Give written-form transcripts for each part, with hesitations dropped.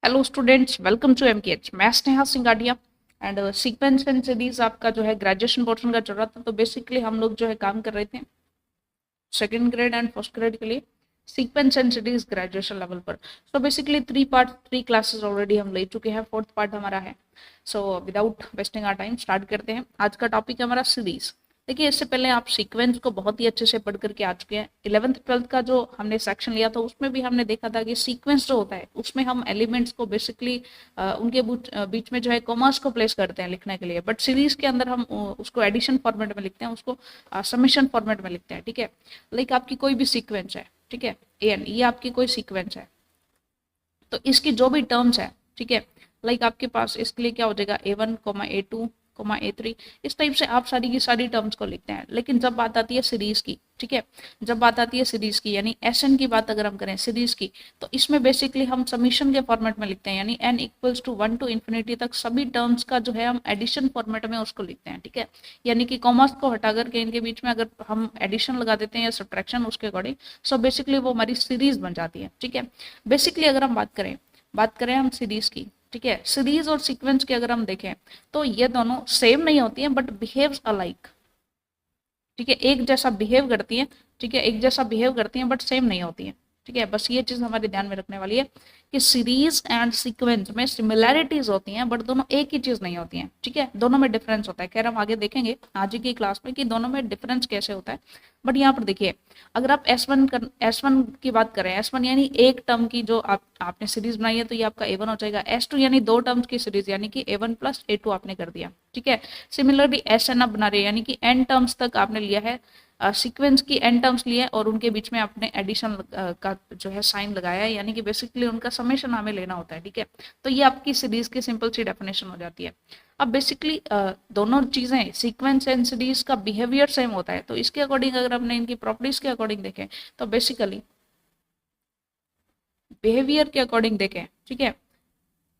Hello students, welcome to MKH. मैं Sneha Singadia and sequence and series आपका जो है ग्रेजुएशन पोर्शन का चल रहा था। तो बेसिकली हम लोग जो है काम कर रहे थे second grade and first grade के लिए sequence and series graduation level पर। So basically three classes already हम ले चुके हैं, फोर्थ पार्ट हमारा है। So without wasting our time start करते हैं। आज का टॉपिक है हमारा सीरीज। देखिए, इससे पहले आप सीक्वेंस को बहुत ही अच्छे से पढ़ करके आ चुके हैं। 11th 12th का जो हमने सेक्शन लिया था उसमें भी हमने देखा था कि सीक्वेंस जो होता है उसमें हम एलिमेंट्स को बेसिकली उनके बीच में जो है कॉमर्स को प्लेस करते हैं लिखने के लिए। बट सीरीज के अंदर हम उसको एडिशन फॉर्मेट में लिखते हैं, उसको समेशन फॉर्मेट में लिखते हैं। ठीक है, लाइक आपकी कोई भी सीक्वेंस है, ठीक है, एन ये आपकी कोई सीक्वेंस है, तो इसकी जो भी टर्म्स है, ठीक है, लाइक आपके पास इसके लिए क्या हो जाएगा A1, A2, A3, इस टाइप से आप सारी की सारी टर्म्स को लिखते हैं। लेकिन जब बात आती है सीरीज की, ठीक है, जब बात आती है सीरीज की यानी SN की बात अगर हम करें सीरीज की, तो इसमें बेसिकली हम समीशन के फॉर्मेट में लिखते हैं, यानी n equals to 1 to infinity तक सभी टर्म्स का जो है हम एडिशन फॉर्मेट में उसको लिखते हैं। ठीक है, यानी कि कॉमर्स को हटा करके इनके बीच में अगर हम एडिशन लगा देते हैं या सब्ट्रैक्शन उसके अकॉर्डिंग, सो बेसिकली वो हमारी सीरीज बन जाती है। ठीक है, बेसिकली अगर हम बात करें हम सीरीज की, ठीक है, सीरीज और सीक्वेंस की अगर हम देखें तो ये दोनों सेम नहीं होती हैं बट बिहेव्स अलाइक। ठीक है, एक जैसा बिहेव करती है, ठीक है, एक जैसा बिहेव करती हैं बट सेम नहीं होती है। ठीक है, बस ये चीज हमारे ध्यान में रखने वाली है कि सीरीज एंड सीक्वेंस में सिमिलैरिटीज होती हैं बट दोनों एक ही चीज नहीं होती हैं। ठीक है, दोनों में डिफरेंस होता है। खैर हम आगे देखेंगे आज की क्लास में कि दोनों में डिफरेंस कैसे होता है। बट यहाँ पर देखिए, अगर आप S1 की बात करें, S1 यानी एक टर्म की जो आपने सीरीज बनाई है तो ये आपका A1 हो जाएगा। S2 यानी दो टर्म्स की सीरीज यानी कि A1 प्लस A2 आपने कर दिया। ठीक है, सिमिलरली SN आप बना रहे हैं यानी कि n टर्म्स तक आपने लिया है, सीक्वेंस की n टर्म्स लिए और उनके बीच में आपने एडिशन का जो है साइन लगाया है, यानी कि बेसिकली उनका समेशन हमें लेना होता है। ठीक है, तो ये आपकी सीरीज की सिंपल सी डेफिनेशन हो जाती है। अब बेसिकली दोनों चीजें सीक्वेंस एंड सीरीज का बिहेवियर सेम होता है, तो इसके अकॉर्डिंग अगर हमने इनकी प्रॉपर्टीज के अकॉर्डिंग देखें तो बेसिकली बिहेवियर के अकॉर्डिंग देखें, ठीक है,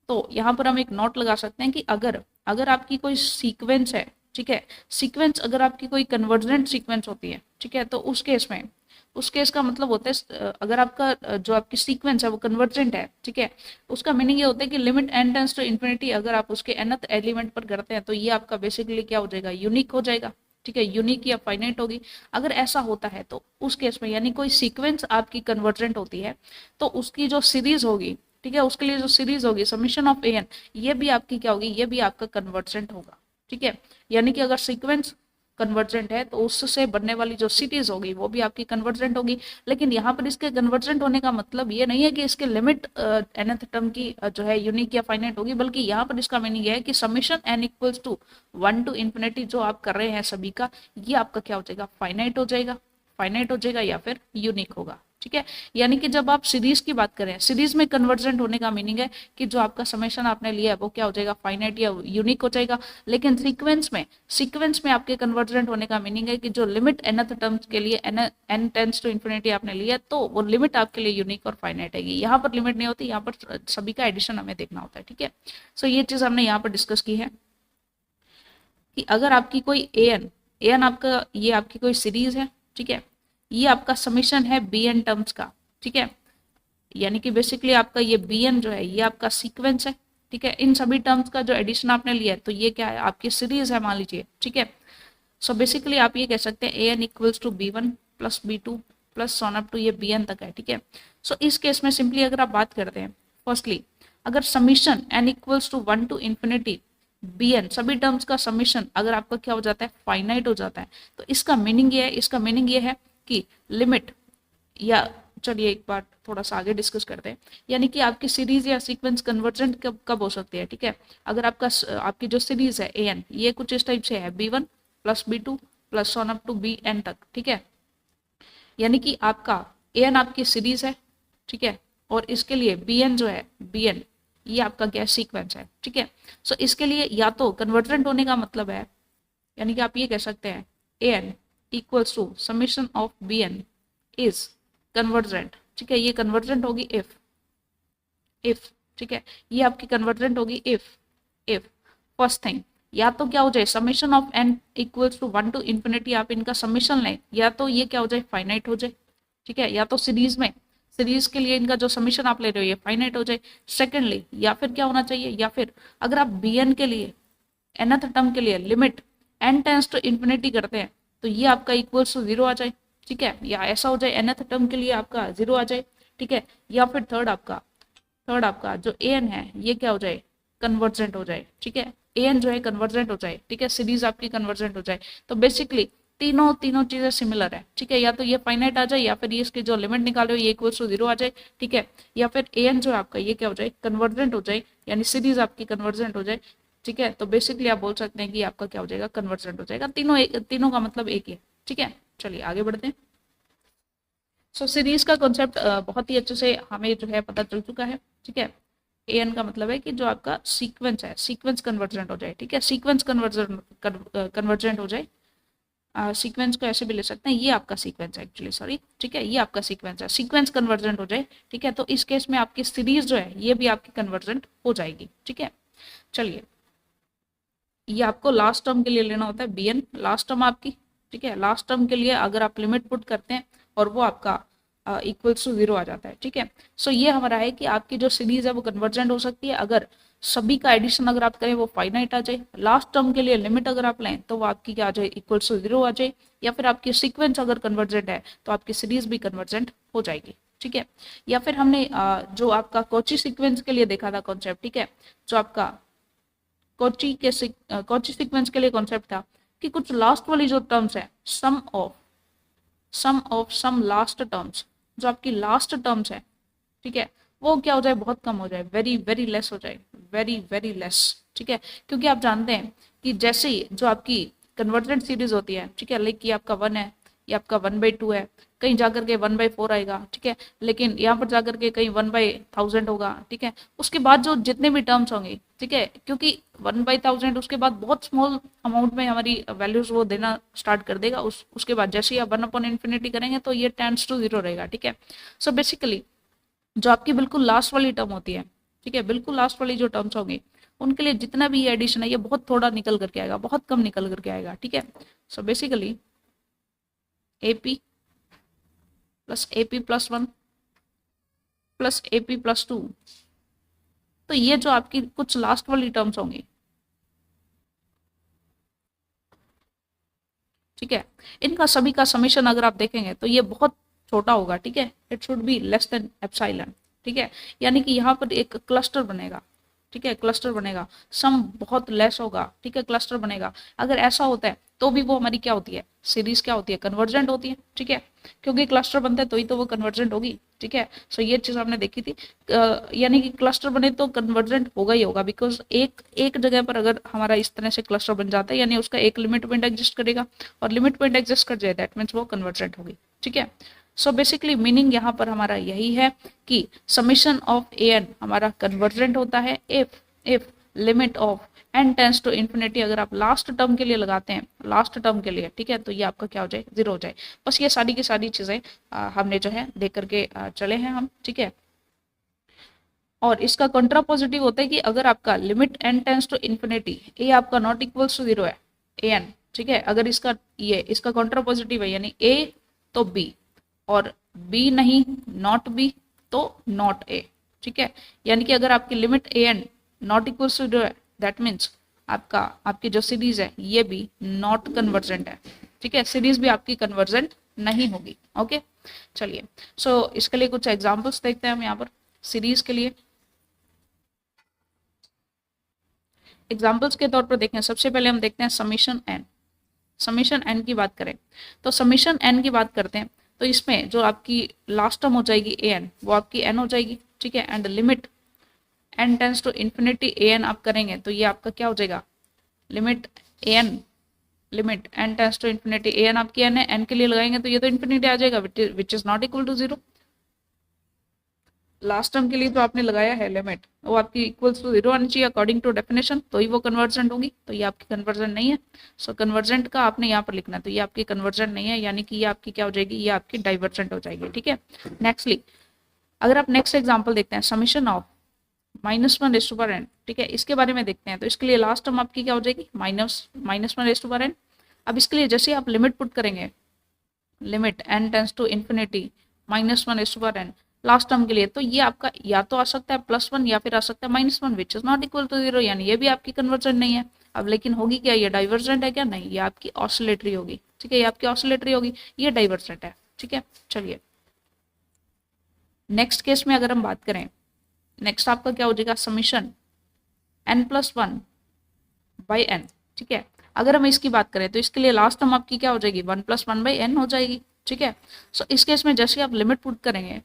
तो यहाँ पर हम एक नोट लगा सकते हैं कि अगर अगर आपकी कोई सीक्वेंस है, ठीक है, सीक्वेंस अगर आपकी कोई कन्वर्जेंट सीक्वेंस होती है, ठीक है, तो उस केस का मतलब होता है अगर आपका जो आपकी सीक्वेंस है वो कन्वर्जेंट है, ठीक है, उसका मीनिंग ये होता है कि limit n tends to infinity अगर आप उसके nth एलिमेंट पर करते हैं तो ये आपका बेसिकली क्या हो जाएगा, यूनिक हो जाएगा। ठीक है, यूनिक या फाइनाइट होगी। अगर ऐसा होता है तो उस केस में यानी कोई सीक्वेंस आपकी कन्वर्जेंट होती है तो उसकी जो सीरीज होगी, ठीक है, उसके लिए जो सीरीज होगी समीशन ऑफ an, ये भी आपकी क्या होगी, ये भी आपका कन्वर्जेंट होगा। ठीक है, यानी कि अगर सीक्वेंस कन्वर्जेंट है तो उससे बनने वाली जो सीरीज होगी वो भी आपकी कन्वर्जेंट होगी। लेकिन यहाँ पर इसके कन्वर्जेंट होने का मतलब ये नहीं है कि इसके लिमिट nth टर्म की जो है यूनिक या फाइनाइट होगी, बल्कि यहाँ पर इसका मीनिंग है कि summation n equals to 1 to infinity जो आप कर रहे हैं सभी का, ये आपका क्या हो जाएगा, फाइनाइट हो जाएगा या फिर यूनिक होगा। ठीक है, यानी कि जब आप सीरीज की बात करें, सीरीज में कन्वर्जेंट होने का मीनिंग है कि जो आपका समेशन आपने लिया है वो क्या हो जाएगा, फाइनाइट या यूनिक हो जाएगा। लेकिन सीक्वेंस में आपके कन्वर्जेंट होने का मीनिंग है कि जो लिमिट nth टर्म्स के लिए n टेंड्स टू इन्फिनिटी आपने लिया तो वो लिमिट आपके लिए यूनिक और फाइनाइट है। यहाँ पर लिमिट नहीं होती, यहाँ पर सभी का एडिशन हमें देखना होता है। ठीक है, सो ये चीज हमने यहाँ पर डिस्कस की है कि अगर आपकी कोई an आपका ये आपकी कोई सीरीज है, ठीक है, ये आपका समीशन है bn टर्म्स का। ठीक है, यानी कि बेसिकली आपका ये bn जो है ये आपका सीक्वेंस है। ठीक है, इन सभी टर्म्स का जो एडिशन आपने लिया है तो ये क्या है, आपकी सीरीज है मान लीजिए। ठीक है, सो बेसिकली आप ये कह सकते हैं an equals to b1 plus b2 plus so on up to ये bn तक है। ठीक है, सो इस केस में सिंपली अगर आप बात करते हैं, फर्स्टली अगर summation n equals to 1 to infinity bn सभी टर्म्स का समीशन अगर आपका क्या हो जाता है, फाइनाइट हो जाता है, तो इसका मीनिंग ये है कि लिमिट या चलिए एक बार थोड़ा सा आगे डिस्कस करते हैं, यानी कि आपकी सीरीज या सीक्वेंस कन्वर्जेंट कब कब हो सकती है। ठीक है, अगर आपकी जो सीरीज है an ये कुछ इस टाइप से है b1 plus b2 plus so on up to bn तक। ठीक है, यानी कि आपका an आपकी सीरीज है, ठीक है, और इसके लिए bn जो है bn ये आपका क्या सीक्वेंस है। ठीक है, सो इसके लिए या तो कन्वर्जेंट होने का मतलब है, यानी कि आप ये कह सकते हैं an equals to summation of bn is convergent. ठीक है, ये कन्वर्जेंट होगी इफ ठीक है, ये आपकी कन्वर्जेंट होगी इफ फर्स्ट थिंग या तो क्या हो जाए, summation of n equals to 1 to infinity आप इनका समीशन लें, या तो ये क्या हो जाए, फाइनाइट हो जाए। ठीक है, या तो सीरीज के लिए इनका जो समीशन आप ले रहे हो ये फाइनाइट हो जाए। सेकेंडली, या फिर क्या होना चाहिए, या फिर अगर आप bn के लिए nth टर्म के लिए limit n tends to infinity करते हैं तो ये आपका इक्वल्स टू 0 आ जाए, ठीक है, या ऐसा हो जाए nth टर्म के लिए आपका 0 आ जाए, ठीक है, या फिर थर्ड आपका जो an है ये क्या हो जाए, कन्वर्जेंट हो जाए, ठीक है, an जो है कन्वर्जेंट हो जाए, ठीक है, सीरीज आपकी कन्वर्जेंट हो जाए। तो बेसिकली तीनों चीजें सिमिलर है, ठीक है, या तो ये फाइनाइट आ जाए, या फिर ये इसके जो लिमिट निकाले हो ये इक्वल्स टू 0 आ जाए, ठीक है, या फिर an जो है आपका ये क्या हो जाए, कन्वर्जेंट हो जाए, यानी सीरीज आपकी कन्वर्जेंट हो जाए, ठीक है। तो बेसिकली आप बोल सकते हैं कि आपका क्या हो जाएगा, कन्वर्जेंट हो जाएगा। तीनों का मतलब एक ही है, ठीक है। चलिए आगे बढ़ते हैं। सो सीरीज का कॉन्सेप्ट बहुत ही अच्छे से हमें जो है पता चल चुका है, ठीक है। एन का मतलब है कि जो आपका सीक्वेंस है, सीक्वेंस कन्वर्जेंट हो जाए, ठीक है, सीक्वेंस कन्वर्जेंट हो जाए। सीक्वेंस को ऐसे भी ले सकते हैं, ये आपका सीक्वेंस है एक्चुअली, सॉरी, ठीक है, ये आपका सीक्वेंस है, सीक्वेंस कन्वर्जेंट हो जाए, ठीक है। तो इस केस में आपकी सीरीज जो है ये भी आपकी कन्वर्जेंट हो जाएगी, ठीक है। चलिए, ये आपको लास्ट टर्म के लिए लेना होता है bn, लास्ट टर्म आपकी, ठीक है, लास्ट टर्म के लिए अगर आप लिमिट पुट करते हैं और वो आपका इक्वल्स टू 0 आ जाता है, ठीक है। सो ये हमारा है कि आपकी जो सीरीज है वो कन्वर्जेंट हो सकती है अगर सभी का एडिशन अगर आप करें वो फाइनाइट आ जाए, लास्ट टर्म के लिए लिमिट अगर आप लें तो वो आपकी क्या आ जाए, इक्वल्स टू 0 आ जाए, या फिर आपकी सीक्वेंस अगर कन्वर्जेंट है तो आपकी सीरीज भी कन्वर्जेंट हो जाएगी, ठीक है। या फिर हमने जो आपका कोची सीक्वेंस के लिए देखा था कॉन्सेप्ट, ठीक है, जो आपका कोची सीक्वेंस के लिए कॉन्सेप्ट था कि कुछ लास्ट वाली जो टर्म्स है, सम लास्ट टर्म्स, जो आपकी लास्ट टर्म्स है, ठीक है, वो क्या हो जाए, बहुत कम हो जाए, वेरी वेरी लेस हो जाए, वेरी वेरी लेस, ठीक है। क्योंकि आप जानते हैं कि जैसे ही जो आपकी कन्वर्जेंट सीरीज होती है, ठीक है, लाइक ये आपका 1 है, ये आपका 1/2 है, कहीं जाकर के 1/4 आएगा, ठीक है, लेकिन यहाँ पर जाकर के कहीं 1/1000 होगा, ठीक है। उसके बाद जो जितने भी टर्म्स होंगे, ठीक है, क्योंकि 1/1000 उसके बाद बहुत स्मॉल अमाउंट में हमारी वैल्यूज वो देना स्टार्ट कर देगा, उसके बाद जैसे ही आप 1/infinity करेंगे तो ये टेंड्स टू 0 रहेगा, ठीक है। सो बेसिकली जो आपकी बिल्कुल लास्ट वाली टर्म होती है, ठीक है, बिल्कुल लास्ट वाली जो टर्म्स होंगी उनके लिए जितना भी ये एडिशन है ये बहुत थोड़ा निकल करके आएगा, बहुत कम निकल करके आएगा, ठीक है। So basically AP plus AP plus 1 plus AP plus 2, तो ये जो आपकी कुछ लास्ट वाली टर्म्स होंगी, ठीक है, इनका सभी का समीशन अगर आप देखेंगे तो ये बहुत छोटा होगा, ठीक है, it should be less than epsilon, ठीक है, यानी कि यहाँ पर एक क्लस्टर बनेगा, ठीक है, क्लस्टर बनेगा, सम बहुत लेस होगा, ठीक है, क्लस्टर बनेगा। अगर ऐसा होता है तो भी वो हमारी क्या होती है, सीरीज क्या होती है, कन्वर्जेंट होती है, ठीक है, क्योंकि क्लस्टर बनता है तो ही तो वो कन्वर्जेंट होगी, ठीक है। सो ये चीज आपने देखी थी, यानी कि क्लस्टर बने तो कन्वर्जेंट होगा ही होगा, बिकॉज एक एक जगह पर अगर हमारा इस तरह से क्लस्टर बन जाता है यानी उसका एक लिमिट पॉइंट एग्जिस्ट करेगा, और लिमिट पॉइंट एग्जिस्ट कर जाए दैट मीन्स वो कन्वर्जेंट होगी, ठीक है। सो बेसिकली मीनिंग यहाँ पर हमारा यही है कि समीशन ऑफ an हमारा कन्वर्जेंट होता है if limit of n tends to infinity अगर आप लास्ट टर्म के लिए लगाते हैं, लास्ट टर्म के लिए, ठीक है, तो ये आपका क्या हो जाए, 0 हो जाए। बस ये सारी की सारी चीजें हमने जो है देख करके चले हैं हम, ठीक है। और इसका कंट्रापोजिटिव होता है कि अगर आपका limit n tends to infinity a आपका नॉट इक्वल्स टू 0 है, an, ठीक है, अगर इसका कंट्रापोजिटिव है यानी a तो b, और b नहीं नॉट b तो नॉट a, ठीक है, यानी कि अगर आपकी limit an not equals to 0 है दैट मीन्स आपकी जो सीरीज है ये भी नॉट कन्वर्जेंट है, ठीक है, सीरीज भी आपकी कन्वर्जेंट नहीं होगी, ओके। चलिए, सो इसके लिए कुछ एग्जांपल्स देखते हैं हम यहाँ पर सीरीज के लिए। एग्जांपल्स के तौर पर देखें, सबसे पहले हम देखते हैं समीशन n की बात करें तो समीशन n की बात करते हैं तो इसमें जो आपकी लास्ट टर्म हो जाएगी an वो आपकी n हो जाएगी, ठीक है, and limit n tends to infinity an आप करेंगे तो ये आपका क्या हो जाएगा, limit n tends to infinity an आपकी n है, n के लिए लगाएंगे तो ये तो इन्फिनिटी आ जाएगा which is not equal to 0। Last term के लिए जो आपने लगाया है लिमिट वो आपकी इक्वल्स टू 0 आनी चाहिए अकॉर्डिंग टू डेफिनेशन, तो ही वो कन्वर्जेंट होगी, तो ये आपकी कन्वर्जेंट नहीं है। सो कन्वर्जेंट का आपने यहाँ पर लिखना है, तो ये आपकी कन्वर्जेंट नहीं है, यानी कि ये आपकी क्या हो जाएगी, ये आपकी डाइवर्जेंट हो जाएगी, ठीक है। नेक्स्टली अगर आप नेक्स्ट एग्जाम्पल देखते हैं समीशन ऑफ -1n, ठीक है, इसके बारे में देखते हैं तो इसके लिए लास्ट टर्म आपकी क्या हो जाएगी, -1n। अब इसके लिए जैसे आप लिमिट पुट करेंगे, limit n tends to infinity -1n, last term के लिए, तो ये आपका या तो आ सकता है +1 या फिर आ सकता है -1 which is not equal to 0, यानी ये भी आपकी कन्वर्जेंट नहीं है। अब लेकिन होगी क्या, ये डाइवर्जेंट है क्या, नहीं, ये आपकी ऑसिलेटरी होगी, ठीक है, ये आपकी ऑसिलेटरी होगी, ये डाइवर्जेंट है, ठीक है। चलिए नेक्स्ट केस में अगर हम बात करें, नेक्स्ट आपका क्या हो जाएगा, समीशन n+1/n, ठीक है। अगर हम इसकी बात करें तो इसके लिए लास्ट टर्म आपकी क्या हो जाएगी, 1+1/n हो जाएगी, ठीक है। सो इस केस में जैसे आप लिमिट पुट करेंगे,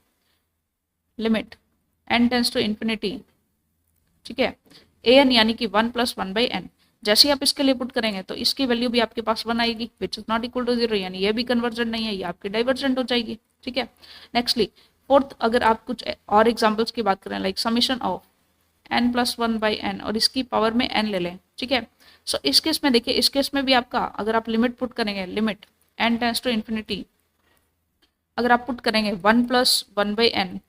limit n tends to infinity, ठीक है, an यानी कि 1+1/n, जैसे ही आप इसके लिए पुट करेंगे तो इसकी वैल्यू भी आपके पास 1 आएगी which is not equal to 0, यानी ये भी कन्वर्जेंट नहीं है, ये आपकी डाइवर्जेंट हो जाएगी, ठीक है। नेक्स्टली फोर्थ, अगर आप कुछ और एग्जांपल्स की बात करें, लाइक समीशन ऑफ n+1/n और इसकी पावर में n ले लें, ठीक है। सो इस केस में देखिए, इस केस में भी आपका अगर आप लिमिट पुट करेंगे, limit n tends to infinity, अगर आप पुट करेंगे 1+1/n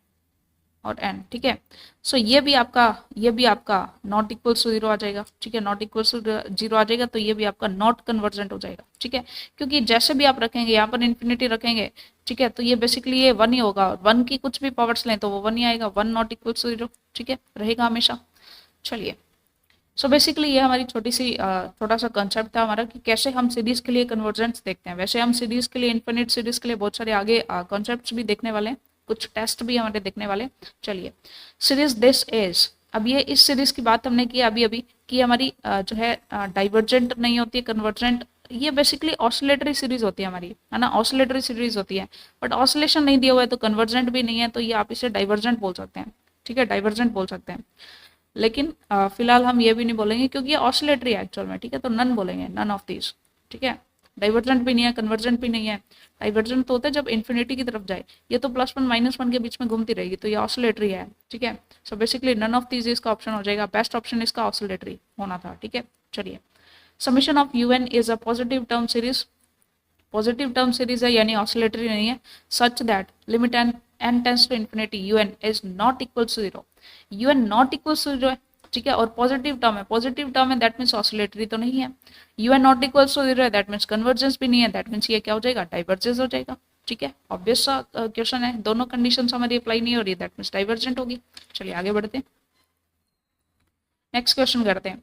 और n, ठीक है। सो ये भी आपका नॉट इक्वल्स टू 0 आ जाएगा, ठीक है, नॉट इक्वल्स टू 0 आ जाएगा, तो ये भी आपका नॉट कन्वर्जेंट हो जाएगा, ठीक है, क्योंकि जैसे भी आप रखेंगे यहाँ पर इन्फिनिटी रखेंगे, ठीक है, तो ये बेसिकली ये 1 ही होगा, 1 की कुछ भी पावर्स लें तो वो 1 ही आएगा, 1 नॉट इक्वल्स टू 0, ठीक है, रहेगा हमेशा। चलिए सो बेसिकली ये हमारी छोटा सा कंसेप्ट था हमारा कि कैसे हम सीरीज के लिए कन्वर्जेंस देखते हैं। वैसे हम सीरीज के लिए, इन्फिनिट सीरीज के लिए बहुत सारे आगे कॉन्सेप्ट्स भी देखने वाले हैं, कुछ टेस्ट भी हमारे देखने वाले। चलिए सीरीज दिस इज, अब ये इस सीरीज की बात हमने की अभी अभी कि हमारी जो है डाइवर्जेंट नहीं होती है, कन्वर्जेंट, ये बेसिकली ऑसिलेटरी सीरीज होती है हमारी, है ना, ऑसिलेटरी सीरीज होती है, बट ऑसिलेशन नहीं दिया हुआ है तो कन्वर्जेंट भी नहीं है, तो ये आप इसे डाइवर्जेंट बोल सकते हैं, ठीक है, डाइवर्जेंट बोल सकते हैं। लेकिन फिलहाल हम ये भी नहीं बोलेंगे क्योंकि ये ऑसिलेटरी है एक्चुअल में, ठीक है, तो नन बोलेंगे, नन ऑफ दीज, ठीक है। डाइवर्जेंट भी नहीं है, कन्वर्जेंट भी नहीं है। डाइवर्जेंट तो होता है जब इन्फिनिटी की तरफ जाए, ये तो +1 -1 के बीच में घूमती रहेगी, तो ये ऑसिलेटरी है, ठीक है। So basically none of these इसका ऑप्शन हो जाएगा, बेस्ट ऑप्शन इसका ऑसिलेटरी होना था, ठीक है। चलिए summation of UN is a positive term series, positive term series है यानी ऑसिलेटरी नहीं है, such that limit n tends to infinity UN is not equal to 0, UN not equal to 0 है, ठीक है, और पॉजिटिव टर्म है, पॉजिटिव टर्म है, दैट मीन्स ऑसिलेटरी तो नहीं है, UN नॉट इक्वल टू 0 है, दैट मीन्स कन्वर्जेंस भी नहीं है, दैट मीन्स ये क्या हो जाएगा, डाइवर्जेंस हो जाएगा, ठीक है, ऑब्वियस सा क्वेश्चन है, दोनों कंडीशन हमारी अप्लाई नहीं हो रही है, दैट मीन्स डाइवर्जेंट होगी। चलिए आगे बढ़ते हैं, नेक्स्ट क्वेश्चन करते हैं।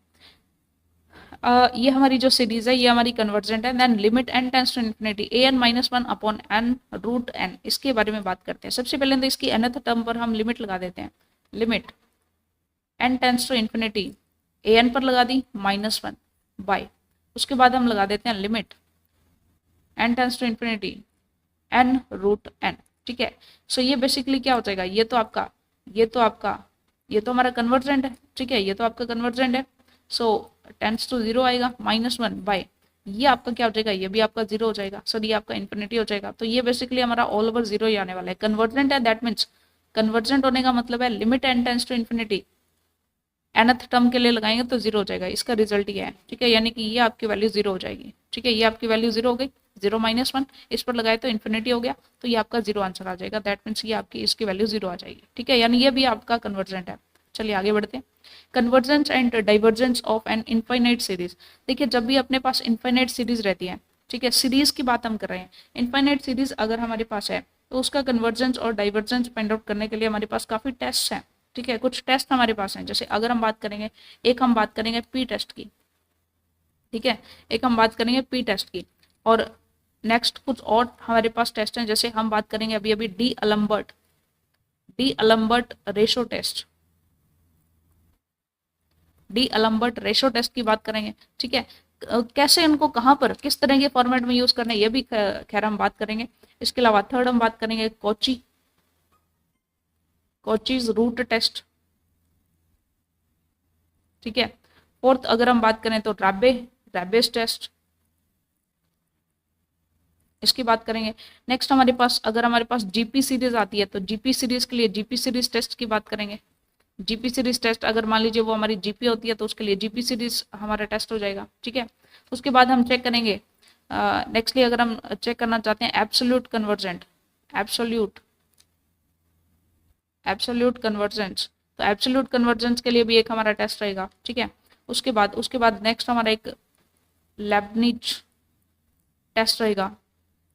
ये हमारी जो सीरीज है ये हमारी कन्वर्जेंट है, then limit n tends to infinity an-1/n√n, इसके बारे में बात करते हैं। सबसे पहले तो इसकी nth टर्म पर हम लिमिट लगा देते हैं, limit n tends to infinity an पर लगा दी -1 बाय, उसके बाद हम लगा देते हैं limit n tends to infinity n√n, ठीक है। सो ये बेसिकली क्या हो जाएगा, ये तो हमारा कन्वर्जेंट है, ठीक है, ये तो आपका कन्वर्जेंट है, सो टेंस टू 0 आएगा, -1 बाय, ये आपका क्या हो जाएगा, ये भी आपका 0 हो जाएगा, सर ये आपका इन्फिनिटी हो जाएगा, तो ये बेसिकली हमारा ऑल ओवर 0 ही आने वाला है, कन्वर्जेंट है, दैट मीन्स कन्वर्जेंट होने का मतलब है limit n tends to infinity nth term के लिए लगाएंगे तो 0 हो जाएगा, इसका रिजल्ट ये है, ठीक है, यानी कि ये आपकी वैल्यू 0 हो जाएगी, ठीक है, ये आपकी वैल्यू 0 हो गई, 0 -1 इस पर लगाए तो इन्फिनिटी हो गया, तो ये आपका 0 आंसर आ जाएगा, दैट मीन्स ये आपकी इसकी वैल्यू 0 आ जाएगी, ठीक है, यानी ये भी आपका कन्वर्जेंट है। चलिए आगे बढ़ते हैं, convergence and divergence of an infinite series. देखिए जब भी अपने पास इनफाइनाइट सीरीज रहती है, ठीक है, सीरीज की बात हम कर रहे हैं, इनफाइनाइट सीरीज अगर हमारे पास है तो उसका कन्वर्जेंस और डाइवर्जेंस फाइंड आउट करने के लिए हमारे पास काफी टेस्ट हैं, ठीक है, कुछ टेस्ट हमारे पास हैं, जैसे अगर हम बात करेंगे, एक हम बात करेंगे पी टेस्ट की, ठीक है, एक हम बात करेंगे पी टेस्ट की, और नेक्स्ट कुछ और हमारे पास टेस्ट हैं, जैसे हम बात करेंगे अभी अभी D'Alembert ratio test, D'Alembert ratio test की बात करेंगे, ठीक है, कैसे इनको कहाँ पर किस तरह के फॉर्मेट में यूज करना है ये भी खैर हम बात करेंगे। इसके अलावा थर्ड हम बात करेंगे कोचीज रूट टेस्ट, ठीक है, फोर्थ अगर हम बात करें तो रैबेज टेस्ट, इसकी बात करेंगे। नेक्स्ट हमारे पास अगर हमारे पास जीपी सीरीज आती है तो जीपी सीरीज के लिए जीपी सीरीज टेस्ट की बात करेंगे, जीपी सीरीज टेस्ट अगर मान लीजिए वो हमारी जीपी होती है तो उसके लिए जीपी सीरीज हमारा टेस्ट हो जाएगा, ठीक है। उसके बाद हम चेक करेंगे, नेक्स्टली अगर हम चेक करना चाहते हैं एब्सोल्यूट कन्वर्जेंस, तो एब्सोल्यूट कन्वर्जेंस के लिए भी एक हमारा टेस्ट रहेगा, ठीक है। उसके बाद नेक्स्ट हमारा एक लेबनिज टेस्ट रहेगा,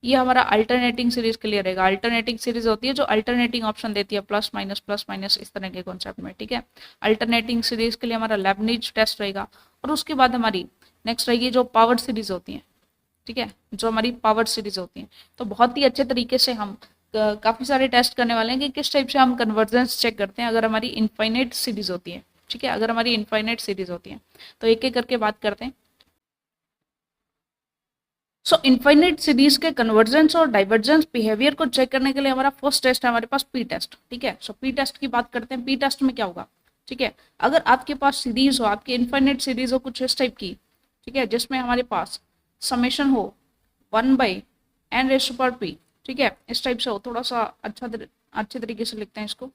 ये हमारा अल्टरनेटिंग सीरीज के लिए रहेगा। अल्टरनेटिंग सीरीज होती है जो अल्टरनेटिंग ऑप्शन देती है, प्लस माइनस इस तरह के कॉन्सेप्ट में, ठीक है। अल्टरनेटिंग सीरीज के लिए हमारा लेबनिज टेस्ट रहेगा। और उसके बाद हमारी नेक्स्ट रहेगी जो पावर सीरीज होती है, ठीक है, जो हमारी पावर सीरीज होती है। तो बहुत ही अच्छे तरीके से हम काफ़ी सारे टेस्ट करने वाले हैं कि किस टाइप से हम कन्वर्जेंस चेक करते हैं अगर हमारी इनफाइनाइट सीरीज होती है, ठीक है, अगर हमारी इनफाइनाइट सीरीज होती है। तो एक एक करके बात करते हैं। सो इनफाइनाइट सीरीज के कन्वर्जेंस और डाइवर्जेंस बिहेवियर को चेक करने के लिए हमारा फर्स्ट टेस्ट है हमारे पास पी टेस्ट, ठीक है। सो पी टेस्ट की बात करते हैं। पी टेस्ट में क्या होगा, ठीक है, अगर आपके पास सीरीज हो, आपकी इनफाइनाइट सीरीज हो कुछ इस टाइप की, ठीक है, जिसमें हमारे पास समेशन हो 1/n⁻p, ठीक है, इस टाइप से हो, थोड़ा सा अच्छे तरीके से लिखते हैं इसको।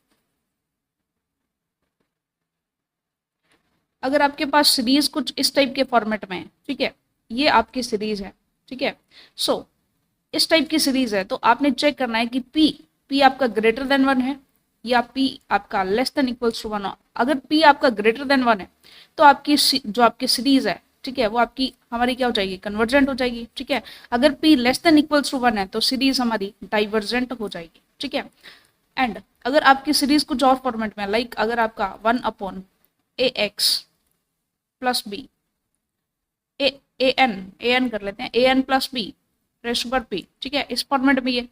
अगर आपके पास सीरीज कुछ इस टाइप के फॉर्मेट में है, ठीक है, ये आपकी सीरीज है, ठीक है। सो इस टाइप की सीरीज है तो आपने चेक करना है कि पी आपका ग्रेटर देन 1 है या पी आपका लेस देन इक्वल्स टू 1 हो। अगर पी आपका ग्रेटर देन 1 है तो आपकी जो आपकी सीरीज है, ठीक है, वो आपकी हमारी क्या हो जाएगी, कन्वर्जेंट हो जाएगी, ठीक है। अगर p less than equals to 1 है तो सीरीज हमारी डाइवर्जेंट हो जाएगी, ठीक है। एंड अगर आपकी सीरीज कुछ और फॉर्मेट में, लाइक अगर आपका 1/ax प्लस बी an कर लेते हैं, an प्लस बी रेस्ट पर पी, ठीक है, इस फॉर्मेट में ये,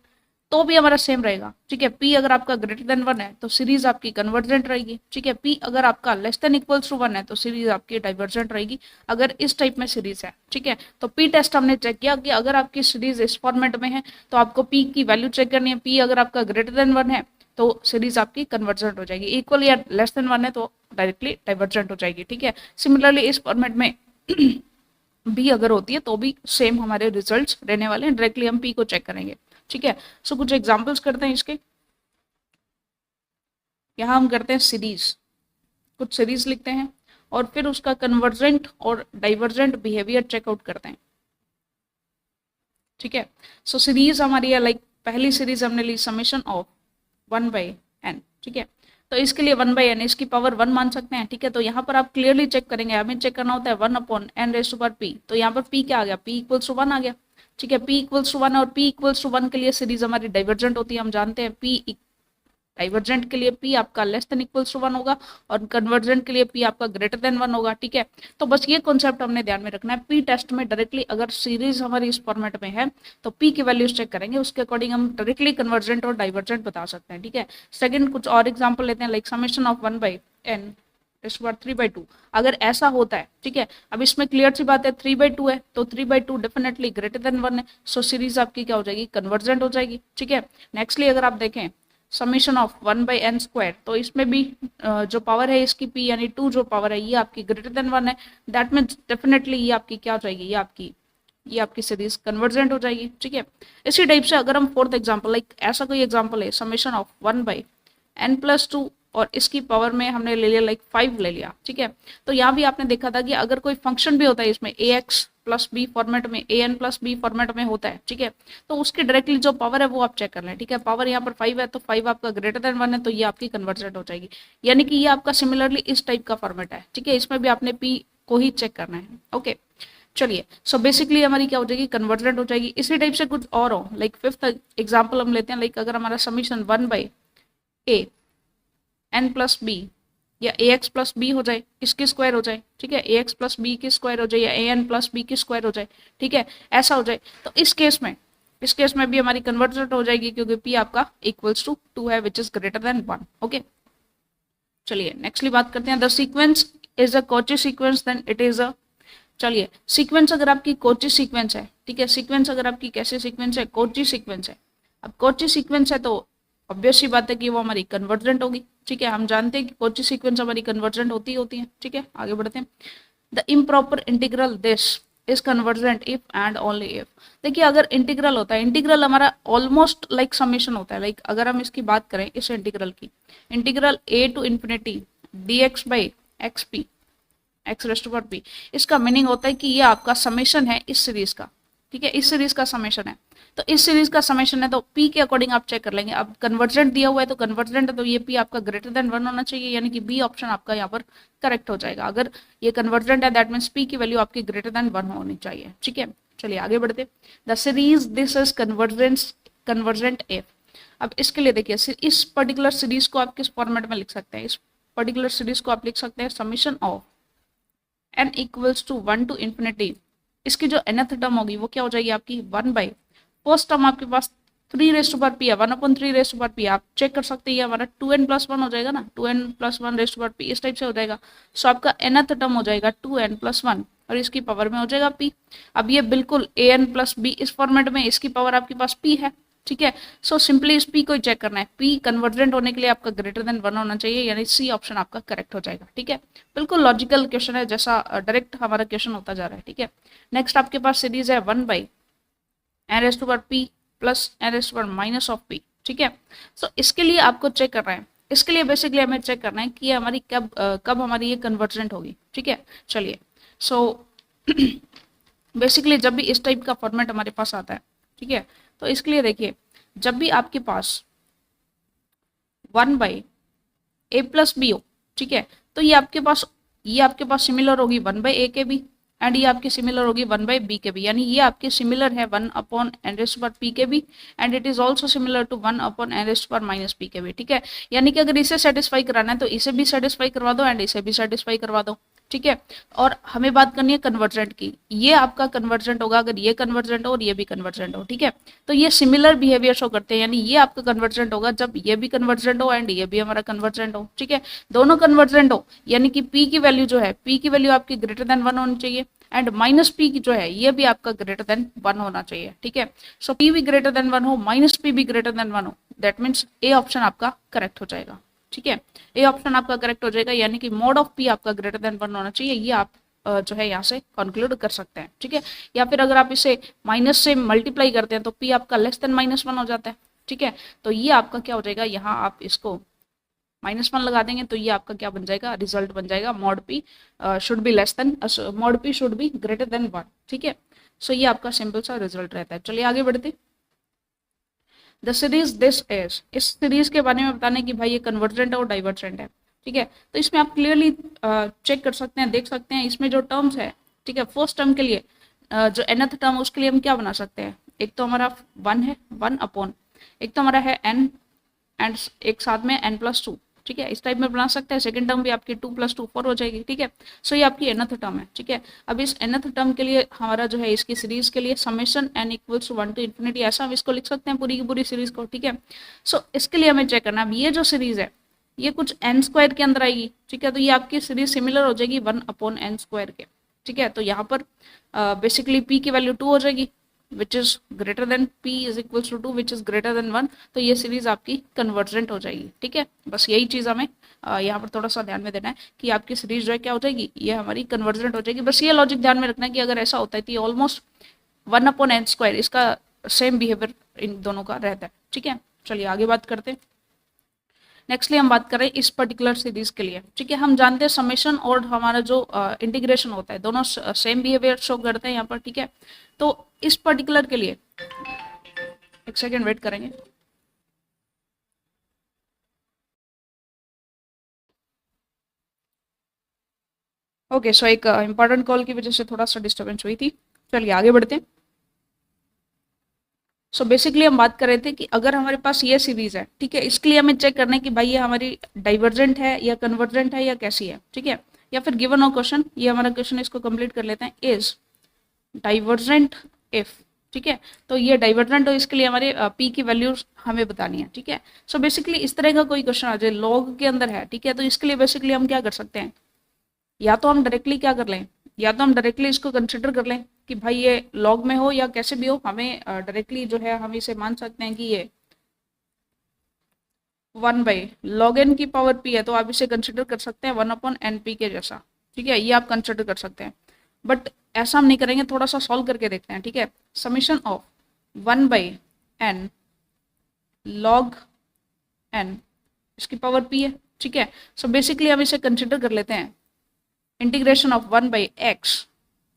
तो भी हमारा सेम रहेगा, ठीक है। पी अगर आपका ग्रेटर देन 1 है तो सीरीज आपकी कन्वर्जेंट रहेगी, ठीक है। पी अगर आपका लेस देन इक्वल्स टू 1 है तो सीरीज आपकी डाइवर्जेंट रहेगी, अगर इस टाइप में सीरीज है, ठीक है। तो पी टेस्ट हमने चेक किया कि अगर आपकी सीरीज इस फॉर्मेट में है तो आपको पी की वैल्यू चेक करनी है। पी अगर आपका ग्रेटर देन 1 है तो सीरीज आपकी कन्वर्जेंट हो जाएगी, इक्वल या लेस देन 1 है तो डायरेक्टली डाइवर्जेंट हो जाएगी, ठीक है। सिमिलरली इस फॉर्मेट में बी अगर होती है तो भी सेम हमारे रिजल्ट्स रहने वाले हैं, डायरेक्टली हम पी को चेक करेंगे, ठीक है। सो कुछ एग्जांपल्स करते हैं इसके। यहाँ हम करते हैं सीरीज, कुछ सीरीज लिखते हैं और फिर उसका कन्वर्जेंट और डाइवर्जेंट बिहेवियर चेकआउट करते हैं, ठीक है। सो सीरीज हमारी है, लाइक पहली सीरीज हमने ली समेशन ऑफ 1/n, ठीक है। तो इसके लिए 1/n इसकी पावर 1 मान सकते हैं, ठीक है। तो यहाँ पर आप क्लियरली चेक करेंगे, हमें चेक करना होता है 1/n⁻p, तो यहाँ पर p क्या आ गया, p इक्वल्स टू 1 आ गया, ठीक है। p इक्वल्स टू 1 और p इक्वल्स टू 1 के लिए सीरीज हमारी डाइवर्जेंट होती है, हम जानते हैं। p डाइवर्जेंट के लिए p आपका लेस देन इक्वल्स टू 1 होगा और कन्वर्जेंट के लिए p आपका ग्रेटर देन 1 होगा, ठीक है। तो बस ये कॉन्सेप्ट हमने ध्यान में रखना है। p टेस्ट में डायरेक्टली अगर सीरीज हमारी इस फॉर्मेट में है तो p की वैल्यूज चेक करेंगे, उसके अकॉर्डिंग हम डायरेक्टली कन्वर्जेंट और डाइवर्जेंट बता सकते हैं, ठीक है। सेकंड कुछ और एग्जांपल लेते हैं, लाइक समेशन ऑफ 1/n 3/2 अगर ऐसा होता है, ठीक है। अब इसमें क्लियर सी बात है 3/2 है तो 3/2 डेफिनेटली ग्रेटर देन 1 है, सो सीरीज आपकी क्या हो जाएगी, कन्वर्जेंट हो जाएगी, ठीक है। नेक्स्टली अगर आप देखें समेशन ऑफ 1/n², तो इसमें भी जो पावर है इसकी p यानी 2 जो पावर है ये आपकी ग्रेटर देन 1 है, दैट मीन्स डेफिनेटली ये आपकी क्या हो जाएगी, ये आपकी सीरीज कन्वर्जेंट हो जाएगी, ठीक है। इसी टाइप से अगर हम फोर्थ एग्जांपल, लाइक ऐसा कोई एग्जांपल है समेशन ऑफ 1/n+2 और इसकी पावर में हमने ले लिया लाइक 5 ले लिया, ठीक है। तो यहाँ भी आपने देखा था कि अगर कोई फंक्शन भी होता है इसमें ax प्लस बी फॉर्मेट में, an प्लस बी फॉर्मेट में होता है, ठीक है, तो उसकी डायरेक्टली जो पावर है वो आप चेक कर लें, ठीक है। पावर यहाँ पर 5 है तो 5 आपका ग्रेटर देन 1 है तो ये आपकी कन्वर्जेंट हो जाएगी, यानी कि ये आपका सिमिलरली इस टाइप का फॉर्मेट है, ठीक है। इसमें भी आपने p को ही चेक करना है, ओके। चलिए, सो बेसिकली हमारी क्या हो जाएगी, कन्वर्जेंट हो जाएगी। इसी टाइप से कुछ और हो, लाइक फिफ्थ एग्जाम्पल हम लेते हैं, लाइक अगर हमारा समीशन 1/a(n+b) या ax प्लस बी हो जाए, इसकी स्क्वायर हो जाए, ठीक है, ax प्लस बी की स्क्वायर हो जाए या an प्लस बी की स्क्वायर हो जाए, ठीक है, ऐसा हो जाए तो इस केस में भी हमारी कन्वर्जेंट हो जाएगी क्योंकि p आपका इक्वल्स टू 2 है which is greater than 1, okay. चलिए नेक्स्टली बात करते हैं, the sequence is a Cauchy sequence then it is a, चलिए सीक्वेंस अगर आपकी कोची सीक्वेंस है, ठीक है, सीक्वेंस अगर आपकी कैसे सीक्वेंस है, कोची सीक्वेंस है। अब कोची सीक्वेंस है तो ऑब्वियस सी बात है कि वो हमारी कन्वर्जेंट होगी, ठीक है। हम जानते हैं कि कोची सीक्वेंस हमारी कन्वर्जेंट होती है, ठीक है। आगे बढ़ते हैं, the improper integral this is convergent if and only if. देखिए अगर इंटीग्रल होता है, इंटीग्रल हमारा ऑलमोस्ट लाइक समेशन होता है, लाइक अगर हम इसकी बात करें इस इंटीग्रल की, integral a to infinity dx/xp x⁻p, इसका मीनिंग होता है कि ये आपका समेशन है इस सीरीज का, ठीक है, इस सीरीज का समेशन है। तो इस सीरीज का समेशन है तो p के अकॉर्डिंग आप चेक कर लेंगे। अब कन्वर्जेंट दिया हुआ है तो कन्वर्जेंट है तो ये p आपका ग्रेटर देन 1 होना चाहिए, यानी कि b ऑप्शन आपका यहाँ पर करेक्ट हो जाएगा। अगर ये कन्वर्जेंट है दैट मीन्स p की वैल्यू आपकी ग्रेटर देन 1 होनी चाहिए, ठीक है। चलिए आगे बढ़ते। The series this is convergent if. अब इसके लिए देखिए, इस पर्टिकुलर सीरीज को आप किस फॉर्मेट में लिख सकते हैं? इस पर्टिकुलर सीरीज को आप लिख सकते हैं summation of n equals to 1 to infinity. इसकी जो nth टर्म होगी वो क्या हो जाएगी आपकी 1 बाई फर्स्ट टर्म आपके पास 3 रेस टू पावर पी है, 1/3 रेस टू पावर पी। आप चेक कर सकते हैं ये हमारा 2n+1 हो जाएगा ना, 2n+1 raise to power p इस टाइप से हो जाएगा। सो आपका nth टर्म हो जाएगा 2n+1 और इसकी पावर में हो जाएगा p। अब ये बिल्कुल an+b इस फॉर्मेट में, इसकी पावर आपके पास p है, ठीक है। सो सिंपली इस p को चेक करना है। p कन्वर्जेंट होने के लिए आपका ग्रेटर देन 1 होना चाहिए, यानी सी ऑप्शन आपका करेक्ट हो जाएगा, ठीक है। बिल्कुल लॉजिकल क्वेश्चन है, जैसा डायरेक्ट हमारा क्वेश्चन होता जा रहा है, ठीक है। नेक्स्ट आपके पास सीरीज है 1 by n raise to power p plus n raise to power minus of p, ठीक है। सो इसके लिए आपको चेक करना है, इसके लिए बेसिकली हमें चेक करना है कि हमारी कब हमारी ये कन्वर्जेंट होगी, ठीक है। चलिए सो बेसिकली जब भी इस टाइप का फॉर्मेट हमारे पास आता है, ठीक है, तो इसके लिए देखिए जब भी आपके पास 1 बाई a प्लस बी हो, ठीक है, तो ये आपके पास सिमिलर होगी 1 बाई ए के भी, एंड ये आपकी सिमिलर होगी 1 बाई बी के भी, यानी ये आपके सिमिलर है 1/n raise to power p के भी, and it is also similar to 1/n raise to power minus p के भी, ठीक है। यानी कि अगर इसे सेटिस्फाई कराना है तो इसे भी सेटिस्फाई करवा दो एंड इसे भी सेटिस्फाई करवा दो, ठीक है। और हमें बात करनी है कन्वर्जेंट की, ये आपका कन्वर्जेंट होगा अगर ये कन्वर्जेंट हो और ये भी कन्वर्जेंट हो, ठीक है। तो ये सिमिलर बिहेवियर शो करते हैं, यानी ये आपका कन्वर्जेंट होगा जब ये भी कन्वर्जेंट हो एंड ये भी हमारा कन्वर्जेंट हो, ठीक है। दोनों कन्वर्जेंट हो, यानी कि p की वैल्यू जो है, p की वैल्यू आपकी ग्रेटर देन 1 होनी चाहिए, एंड माइनस p की जो है ये भी आपका ग्रेटर देन 1 होना चाहिए, ठीक है। सो p भी ग्रेटर देन 1 हो, माइनस p भी ग्रेटर देन 1 हो, दैट मीन्स ए ऑप्शन आपका करेक्ट हो जाएगा, ठीक है। ए ऑप्शन आपका करेक्ट हो जाएगा, यानी कि मोड ऑफ p आपका ग्रेटर देन 1 होना चाहिए, ये आप जो है यहाँ से कंक्लूड कर सकते हैं, ठीक है। या फिर अगर आप इसे माइनस से मल्टीप्लाई करते हैं तो p आपका लेस देन -1 हो जाता है, ठीक है। तो ये आपका क्या हो जाएगा, यहाँ आप इसको -1 लगा देंगे तो ये आपका क्या बन जाएगा, रिजल्ट बन जाएगा mode p should be less than, mode p should be greater than 1, ठीक है। सो ये आपका सिंपल सा रिजल्ट रहता है। चलिए आगे बढ़ते। द सीरीज दिस इज, इस सीरीज के बारे में बताने की भाई ये कन्वर्जेंट है और डाइवर्जेंट है, ठीक है। तो इसमें आप क्लियरली चेक कर सकते हैं, देख सकते हैं इसमें जो टर्म्स है, ठीक है। फर्स्ट टर्म के लिए जो nth टर्म उसके लिए हम क्या बना सकते हैं, एक तो हमारा 1 है 1 अपॉन, एक तो हमारा है n एंड एक साथ में n+2, ठीक है, इस टाइप में बना सकते हैं। सेकंड टर्म भी आपकी 2 + 2 4 हो जाएगी, ठीक है। सो ये आपकी nth टर्म है, ठीक है। अब इस nth टर्म के लिए हमारा जो है इसकी सीरीज के लिए summation n equals to 1 to infinity, ऐसा हम इसको लिख सकते हैं पूरी की पूरी सीरीज को, ठीक है। सो इसके लिए हमें चेक करना है, अब ये जो सीरीज है ये कुछ n² के अंदर आएगी, ठीक है। तो ये आपकी सीरीज सिमिलर हो जाएगी 1/n² के, ठीक है। तो यहाँ पर बेसिकली p की वैल्यू 2 हो जाएगी which is greater than p is equals to 2 which is greater than 1, तो ये सीरीज आपकी कन्वर्जेंट हो जाएगी, ठीक है। बस यही चीज़ हमें यहाँ पर थोड़ा सा ध्यान में देना है कि आपकी सीरीज जो है क्या हो जाएगी, ये हमारी कन्वर्जेंट हो जाएगी। बस ये लॉजिक ध्यान में रखना है कि अगर ऐसा होता है तो ये ऑलमोस्ट 1/n², इसका सेम बिहेवियर इन दोनों का रहता है, ठीक है। चलिए आगे बात करते हैं। नेक्स्टली हम बात करें इस पर्टिकुलर सीरीज के लिए, ठीक है। हम जानते हैं समेशन और हमारा जो इंटीग्रेशन होता है दोनों सेम बिहेवियर शो करते हैं यहाँ पर, ठीक है। तो इस पर्टिकुलर के लिए एक सेकेंड वेट करेंगे। ओके सो एक इंपॉर्टेंट कॉल की वजह से थोड़ा सा डिस्टर्बेंस हुई थी। चलिए आगे बढ़ते हैं। सो बेसिकली हम बात कर रहे थे कि अगर हमारे पास ये सीरीज है, ठीक है, इसके लिए हमें चेक करना है कि भाई ये हमारी डाइवर्जेंट है या कन्वर्जेंट है या कैसी है, ठीक है। या फिर गिवन हो क्वेश्चन, ये हमारा क्वेश्चन, इसको कंप्लीट कर लेते हैं। इज डाइवर्जेंट इफ, ठीक है। तो ये डाइवर्जेंट हो, इसके लिए हमारे p की वैल्यूज हमें बतानी है, ठीक है। सो बेसिकली इस तरह का कोई क्वेश्चन आ जाए लॉग के अंदर है, ठीक है, तो इसके लिए बेसिकली हम क्या कर सकते हैं, या तो हम डायरेक्टली क्या कर लें, या तो हम डायरेक्टली इसको कंसिडर कर लें कि भाई ये लॉग में हो या कैसे भी हो, हमें डायरेक्टली जो है हम इसे मान सकते हैं कि ये 1/log n की पावर p है, तो आप इसे कंसिडर कर सकते हैं 1/np के जैसा, ठीक है। ये आप कंसिडर कर सकते हैं, बट ऐसा हम नहीं करेंगे, थोड़ा सा सॉल्व करके देखते हैं, ठीक है। Summation of 1/n log n, इसकी पावर p है, ठीक है। सो बेसिकली हम इसे कंसिडर कर लेते हैं integration of 1/x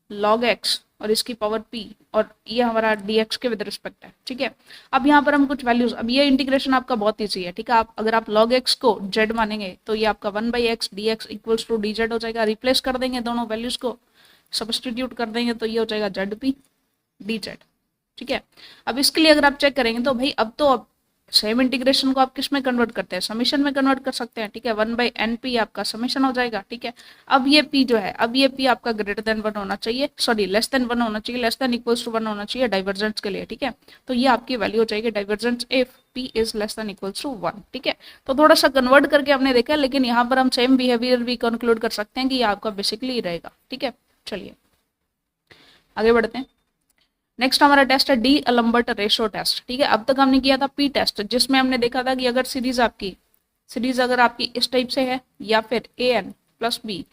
log x और इसकी पावर p, और ये हमारा dx के विद रिस्पेक्ट है, ठीक है। अब यहाँ पर हम कुछ वैल्यूज, अब ये इंटीग्रेशन आपका बहुत ईजी है, ठीक है। आप अगर आप log x को z मानेंगे तो ये आपका 1/x dx equals to dz हो जाएगा। रिप्लेस कर देंगे दोनों वैल्यूज को, सब्सटीट्यूट कर देंगे तो ये हो जाएगा zp, dz, ठीक है। अब इसके लिए अगर आप चेक करेंगे तो भाई अब तो सेम इंटीग्रेशन को आप किस में कन्वर्ट करते हैं, समीशन में कन्वर्ट कर सकते हैं, ठीक है। 1/np आपका समीशन हो जाएगा, ठीक है। अब ये p जो है, अब ये p आपका ग्रेटर देन 1 होना चाहिए, सॉरी लेस देन 1 होना चाहिए, लेस देन इक्वल्स टू 1 होना चाहिए डाइवर्जेंस के लिए, ठीक है। तो ये आपकी वैल्यू हो जाएगी divergence if p is less than equals to 1, ठीक है। तो थोड़ा सा कन्वर्ट करके हमने देखा, लेकिन यहाँ पर हम सेम बिहेवियर भी कंक्लूड कर सकते हैं कि ये आपका बेसिकली रहेगा, ठीक है। चलिए आगे बढ़ते हैं। नेक्स्ट हमारा टेस्ट है डी अलम्बर्ट रेशो टेस्ट, ठीक है। अब तक हमने किया था पी टेस्ट, जिसमें हमने देखा था कि अगर सीरीज अगर आपकी इस टाइप से है या फिर ए एन प्लस बी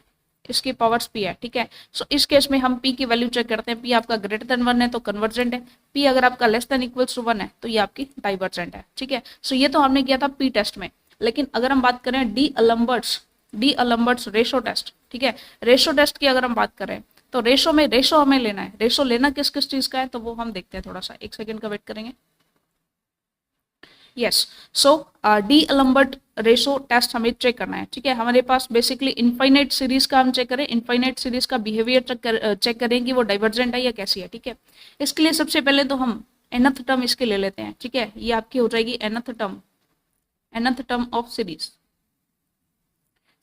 इसकी पावर्स पी है, ठीक है। सो इस केस में हम पी की वैल्यू चेक करते हैं, पी आपका ग्रेटर देन 1 है तो कन्वर्जेंट है, पी अगर आपका लेस देन इक्वल्स टू 1 है तो ये आपकी डाइवर्जेंट है, ठीक है। सो ये तो हमने किया था पी टेस्ट में, लेकिन अगर हम बात करें डी अलम्बर्ट्स रेशो टेस्ट, ठीक है। रेशो टेस्ट की अगर हम बात करें तो रेशो में रेशो हमें लेना है, रेशो लेना किस किस चीज का है तो वो हम देखते हैं, थोड़ा सा एक सेकंड का वेट करेंगे। यस, सो डी अलम्बर्ट रेशो टेस्ट हमें चेक करना है, ठीक है। हमारे पास बेसिकली इनफाइनाइट सीरीज का हम चेक करें, इनफाइनाइट सीरीज का बिहेवियर चेक करें कि वो डाइवर्जेंट है या कैसी है, ठीक है। इसके लिए सबसे पहले तो हम nth टर्म इसके ले लेते हैं, ठीक है। ये आपकी हो जाएगी nth टर्म ऑफ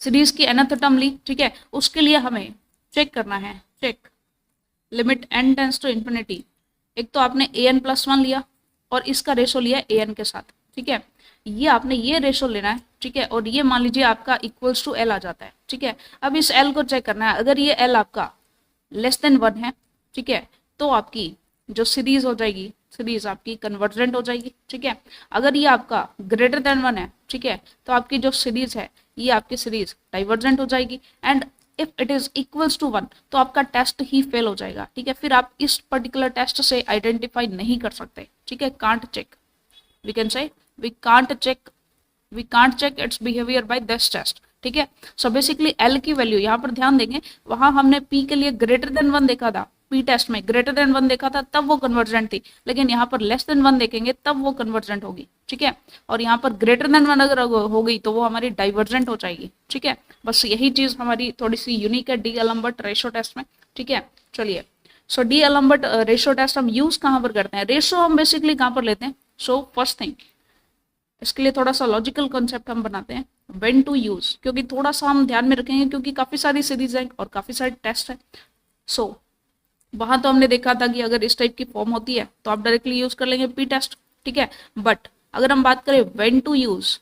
सीरीज की nth टर्म ली, ठीक है। उसके लिए हमें चेक करना है, check limit n tends to infinity. एक तो आपने an+1 लिया और इसका रेशो लिया an के साथ, ठीक है। ये आपने ये रेशो लेना है, ठीक है। और ये मान लीजिए आपका इक्वल्स टू l आ जाता है, ठीक है। अब इस l को चेक करना है, अगर ये l आपका लेस देन 1 है, ठीक है, तो आपकी जो सीरीज हो जाएगी, सीरीज आपकी कन्वर्जेंट हो जाएगी, ठीक है। अगर ये आपका ग्रेटर देन 1 है, ठीक है, तो आपकी जो सीरीज है ये आपकी सीरीज डाइवर्जेंट हो जाएगी। And if it is equals to 1 तो आपका टेस्ट ही फेल हो जाएगा, ठीक है। फिर आप इस पर्टिकुलर टेस्ट से आइडेंटिफाई नहीं कर सकते, ठीक है। Can't check, we can say we can't check its behaviour by this test, ठीक है। सो बेसिकली एल की वैल्यू यहाँ पर ध्यान देंगे, वहां हमने पी के लिए ग्रेटर देन 1 देखा था, पी टेस्ट में ग्रेटर देन 1 देखा था तब वो कन्वर्जेंट थी, लेकिन यहाँ पर लेस देन 1 देखेंगे तब वो कन्वर्जेंट होगी, ठीक है। और यहाँ पर ग्रेटर देन 1 अगर हो गई तो वो हमारी डाइवर्जेंट हो जाएगी, ठीक है। बस यही चीज हमारी थोड़ी सी यूनिक है डी अलम्बर्ट रेशो टेस्ट में, ठीक है। चलिए, सो डी अलम्बर्ट रेशो टेस्ट हम यूज कहाँ पर करते हैं, रेशो हम बेसिकली कहाँ पर लेते हैं। सो फर्स्ट थिंग, इसके लिए थोड़ा सा लॉजिकल कॉन्सेप्ट हम बनाते हैं, व्हेन टू यूज, क्योंकि थोड़ा सा हम ध्यान में रखेंगे क्योंकि काफी सारी सीरीज है और काफी सारे टेस्ट है। सो वहां तो हमने देखा था कि अगर इस टाइप की फॉर्म होती है तो आप डायरेक्टली यूज कर लेंगे पी टेस्ट, ठीक है। बट अगर हम बात करें when to use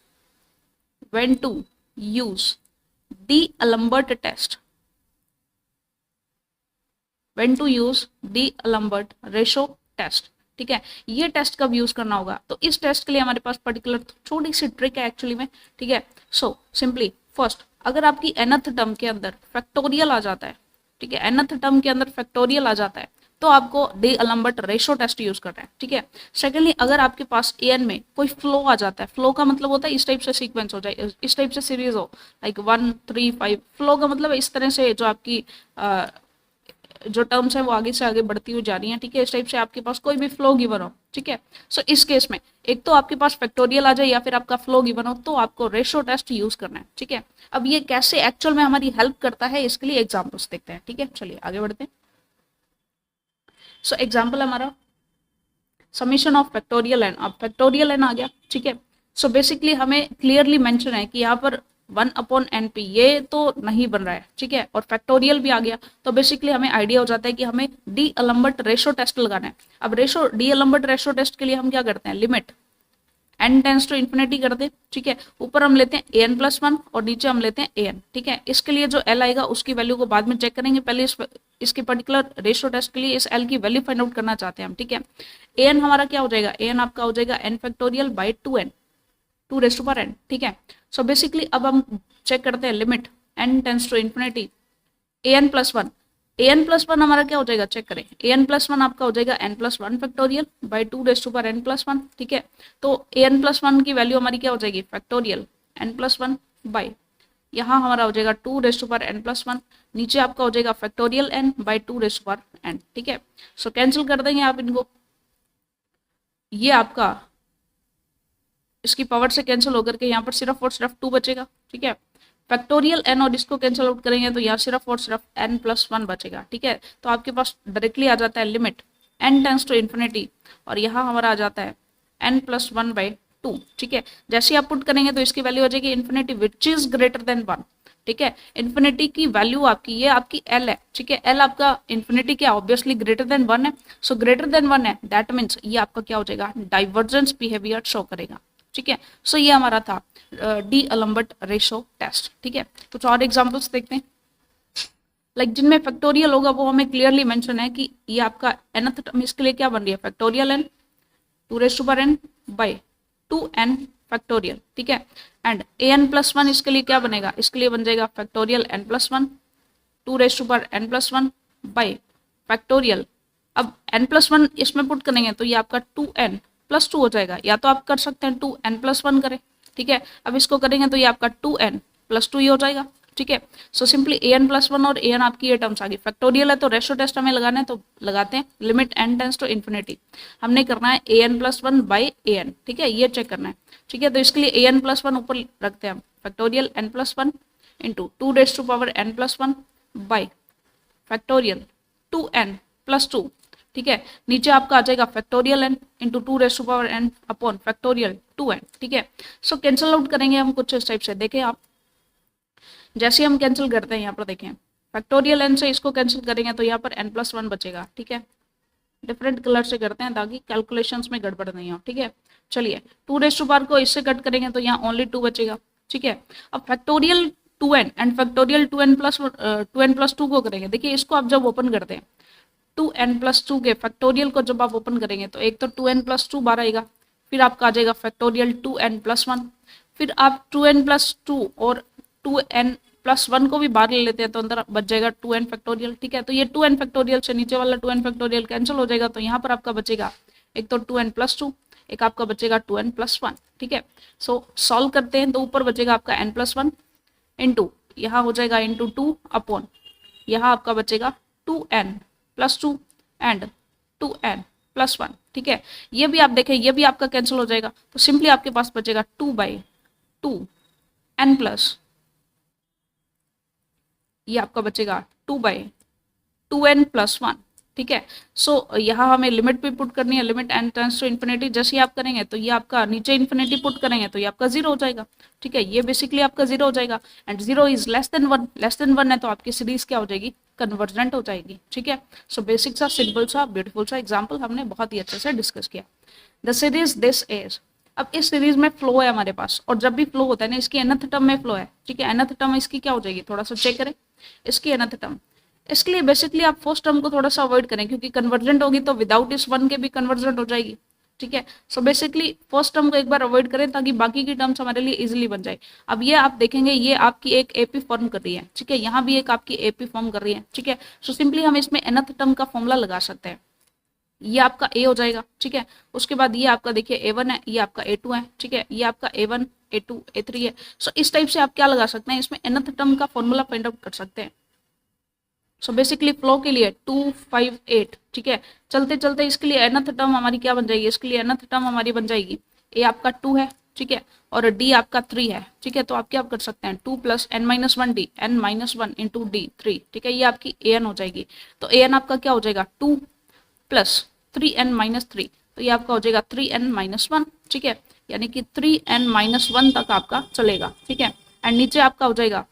D'Alembert test, when to use D'Alembert ratio test, ठीक है। ये टेस्ट कब यूज करना होगा, तो इस टेस्ट के लिए हमारे पास पर्टिकुलर छोटी सी ट्रिक है एक्चुअली में, ठीक है। सो सिंपली फर्स्ट, अगर आपकी nth टर्म के अंदर फैक्टोरियल आ जाता है, ठीक है, nth टर्म के अंदर फैक्टोरियल आ जाता है तो आपको डी अलम्बर्ट रेशो टेस्ट यूज करना है, ठीक है। सेकेंडली, अगर आपके पास an में कोई फ्लो आ जाता है, फ्लो का मतलब होता है इस टाइप से सीक्वेंस हो जाए, इस टाइप से सीरीज हो, लाइक 1 3 5, फ्लो का मतलब इस तरह से जो आपकी जो टर्म्स है वो आगे से आगे बढ़ती हुई जा रही है, ठीक है। इस टाइप से आपके पास कोई भी फ्लो गिवन हो, ठीक है। सो इस केस में एक तो आपके पास फैक्टोरियल आ जाए या फिर आपका फ्लो गिवन हो तो आपको रेशो टेस्ट यूज करना है, ठीक है। अब ये कैसे एक्चुअल में हमारी हेल्प करता है इसके लिए एग्जाम्पल्स देखते हैं, ठीक है। चलिए आगे बढ़ते हैं। सो एग्जाम्पल हमारा समीशन ऑफ फैक्टोरियल एन, अब फैक्टोरियल एन आ गया, ठीक है। सो बेसिकली हमें क्लियरली मेंशन है कि यहाँ पर 1/np ये तो नहीं बन रहा है, ठीक है, और फैक्टोरियल भी आ गया तो बेसिकली हमें आइडिया हो जाता है कि हमें डी अलम्बर्ट रेशो टेस्ट लगाना है। अब डी अलम्बर्ट रेशो टेस्ट के लिए हम क्या करते हैं, limit n tends to infinity कर दे, ठीक है। ऊपर हम लेते हैं an+1 और नीचे हम लेते हैं an, ठीक है। इसके लिए जो l आएगा उसकी वैल्यू को बाद में चेक करेंगे, पहले इसके पर्टिकुलर रेशो टेस्ट के लिए इस l की वैल्यू फाइंड आउट करना चाहते हैं हम, ठीक है। an हमारा क्या हो जाएगा, an आपका हो जाएगा n factorial by 2n, 2n, ठीक है। सो बेसिकली अब हम चेक करते हैं limit n tends to infinity an+1 हमारा क्या हो जाएगा, चेक करें, an+1 आपका हो जाएगा n+1 फैक्टोरियल बाई 2n+1, ठीक है। तो an+1 की वैल्यू हमारी क्या हो जाएगी, फैक्टोरियल n+1 बाई, यहाँ हमारा हो जाएगा 2n+1, नीचे आपका हो जाएगा फैक्टोरियल n बाई 2n, ठीक है। सो कैंसिल कर देंगे आप इनको, ये आपका इसकी पावर से कैंसिल होकर के यहाँ पर सिर्फ और सिर्फ 2 बचेगा, ठीक है। फैक्टोरियल n और इसको कैंसिल आउट करेंगे तो यहाँ सिर्फ और सिर्फ n+1 बचेगा, ठीक है। तो आपके पास डायरेक्टली आ जाता है limit n tends to infinity, और यहाँ हमारा आ जाता है n+1/2। ठीक है, जैसे आप पुट करेंगे तो इसकी वैल्यू हो जाएगी infinity which is greater than 1। ठीक है, इन्फिनिटी की वैल्यू आपकी, ये आपकी एल है। ठीक है, एल आपका इन्फिनिटी क्या ऑब्वियसली ग्रेटर देन 1 है, सो ग्रेटर देन 1 है, दैट मीन्स ये आपका क्या हो जाएगा, डाइवर्जेंस बिहेवियर शो करेगा। ठीक है, सो ये हमारा था डी-अलेम्बर्ट रेशो टेस्ट। ठीक है, कुछ और एग्जांपल्स देखते हैं, लाइक जिनमें फैक्टोरियल होगा वो हमें क्लियरली मेंशन है कि ये आपका nth टर्म इसके लिए क्या बन रही है, factorial n 2n by 2n factorial. ठीक है, एंड an+1 इसके लिए क्या बनेगा, इसके लिए बन जाएगा factorial n+1 2n+1 by factorial. अब n+1 इसमें पुट करेंगे तो ये आपका 2n+2 हो जाएगा, या तो आप कर सकते हैं 2n+1 करें। ठीक है, अब इसको करेंगे तो ये आपका 2n+2 ही हो जाएगा। ठीक है, सो सिंपली an+1 और an आपकी ये टर्म्स आ गई। फैक्टोरियल है तो रेशो टेस्ट हमें लगाना है, तो लगाते हैं limit n tends to infinity, हमने करना है an+1 बाई an। ठीक है, ये चेक करना है। ठीक है, तो इसके लिए an+1 ऊपर रखते हैं हम, factorial n+1 into 2n+1 by factorial 2n+2। ठीक है, नीचे आपका आ जाएगा factorial n into 2n upon factorial 2n। ठीक है, सो कैंसिल आउट करेंगे हम कुछ इस टाइप से, देखें आप, जैसे हम कैंसिल करते हैं यहाँ पर देखें, फैक्टोरियल n से इसको कैंसिल करेंगे तो यहाँ पर n+1 बचेगा। ठीक है, डिफरेंट कलर से करते हैं ताकि कैलकुलेशंस में गड़बड़ नहीं हो। ठीक है, चलिए 2 को इससे कट करेंगे तो यहाँ ओनली 2 बचेगा। ठीक है, अब factorial 2n and factorial 2n+2 को करेंगे, देखिए इसको आप जब ओपन करते हैं 2n+2 के फैक्टोरियल को जब आप ओपन करेंगे तो एक तो 2n+2 बाहर आएगा, फिर आपका आ जाएगा फैक्टोरियल 2n+1, फिर आप 2n+2 और 2n+1 को भी बाहर ले लेते हैं तो अंदर बच जाएगा 2n फैक्टोरियल। ठीक है, तो ये 2n फैक्टोरियल से नीचे वाला 2n फैक्टोरियल कैंसिल हो जाएगा, तो यहाँ पर आपका बचेगा एक तो 2n+2, एक आपका बचेगा 2n+1। ठीक है, सो सॉल्व करते हैं तो ऊपर बचेगा आपका n+1 इंटू यहाँ हो जाएगा इंटू 2 अपॉन यहाँ आपका बचेगा 2n+2 एंड 2n+1। ठीक है, ये भी आप देखें, ये भी आपका कैंसिल हो जाएगा, तो सिंपली आपके पास बचेगा 2/2n+, ये आपका बचेगा 2/2n+1। ठीक है, सो यहाँ हमें लिमिट भी पुट करनी है, limit n tends to infinity, जैसे आप करेंगे तो ये आपका नीचे इन्फिनिटी पुट करेंगे तो ये आपका 0 हो जाएगा। ठीक है, ये बेसिकली आपका 0 हो जाएगा, एंड 0 इज लेस देन 1 है तो आपकी सीरीज क्या हो जाएगी, कन्वर्जेंट हो जाएगी। ठीक है, सो बेसिक सा सिंपल सा ब्यूटीफुल सा एग्जाम्पल हमने बहुत ही अच्छे से डिस्कस किया। द सीरीज दिस इज, अब इस सीरीज में फ्लो है हमारे पास, और जब भी फ्लो होता है ना, इसकी nth टर्म में फ्लो है। ठीक है, nth टर्म इसकी क्या हो जाएगी, थोड़ा सा चेक करें इसकी nth टर्म। इसके लिए बेसिकली आप फर्स्ट टर्म को थोड़ा सा अवॉइड करें, क्योंकि कन्वर्जेंट होगी तो विदाउट इस 1 के भी कन्वर्जेंट हो जाएगी। ठीक है, सो बेसिकली फर्स्ट टर्म को एक बार अवॉइड करें ताकि बाकी की टर्म्स हमारे लिए इजीली बन जाए। अब ये आप देखेंगे ये आपकी एक एपी फॉर्म कर रही है। ठीक है, यहाँ भी एक आपकी एपी फॉर्म कर रही है। ठीक है, सो सिंपली हम इसमें nth टर्म का फॉर्मूला लगा सकते हैं, ये आपका a हो जाएगा। ठीक है, उसके बाद ये आपका देखिए a1 है, ये आपका a2 है। ठीक है, ये आपका a1 a2 a3 है। सो इस टाइप से आप क्या लगा सकते हैं, इसमें nth टर्म का फॉर्मूला फाइंड आउट कर सकते हैं। सो बेसिकली फ्लो के लिए 2 5 8। ठीक है, चलते चलते इसके लिए nth टर्म हमारी क्या बन जाएगी, इसके लिए nth टर्म हमारी बन जाएगी a आपका 2 है। ठीक है, और d आपका 3 है। ठीक है, तो आप क्या कर सकते हैं 2 + n-1d n-1 इंटू d 3। ठीक है, ये आपकी an हो जाएगी, तो an आपका क्या हो जाएगा 2 + 3n-3, तो ये आपका हो जाएगा 3n-1। ठीक है, यानी कि 3n-1 तक आपका चलेगा। ठीक है, एंड नीचे आपका हो जाएगा,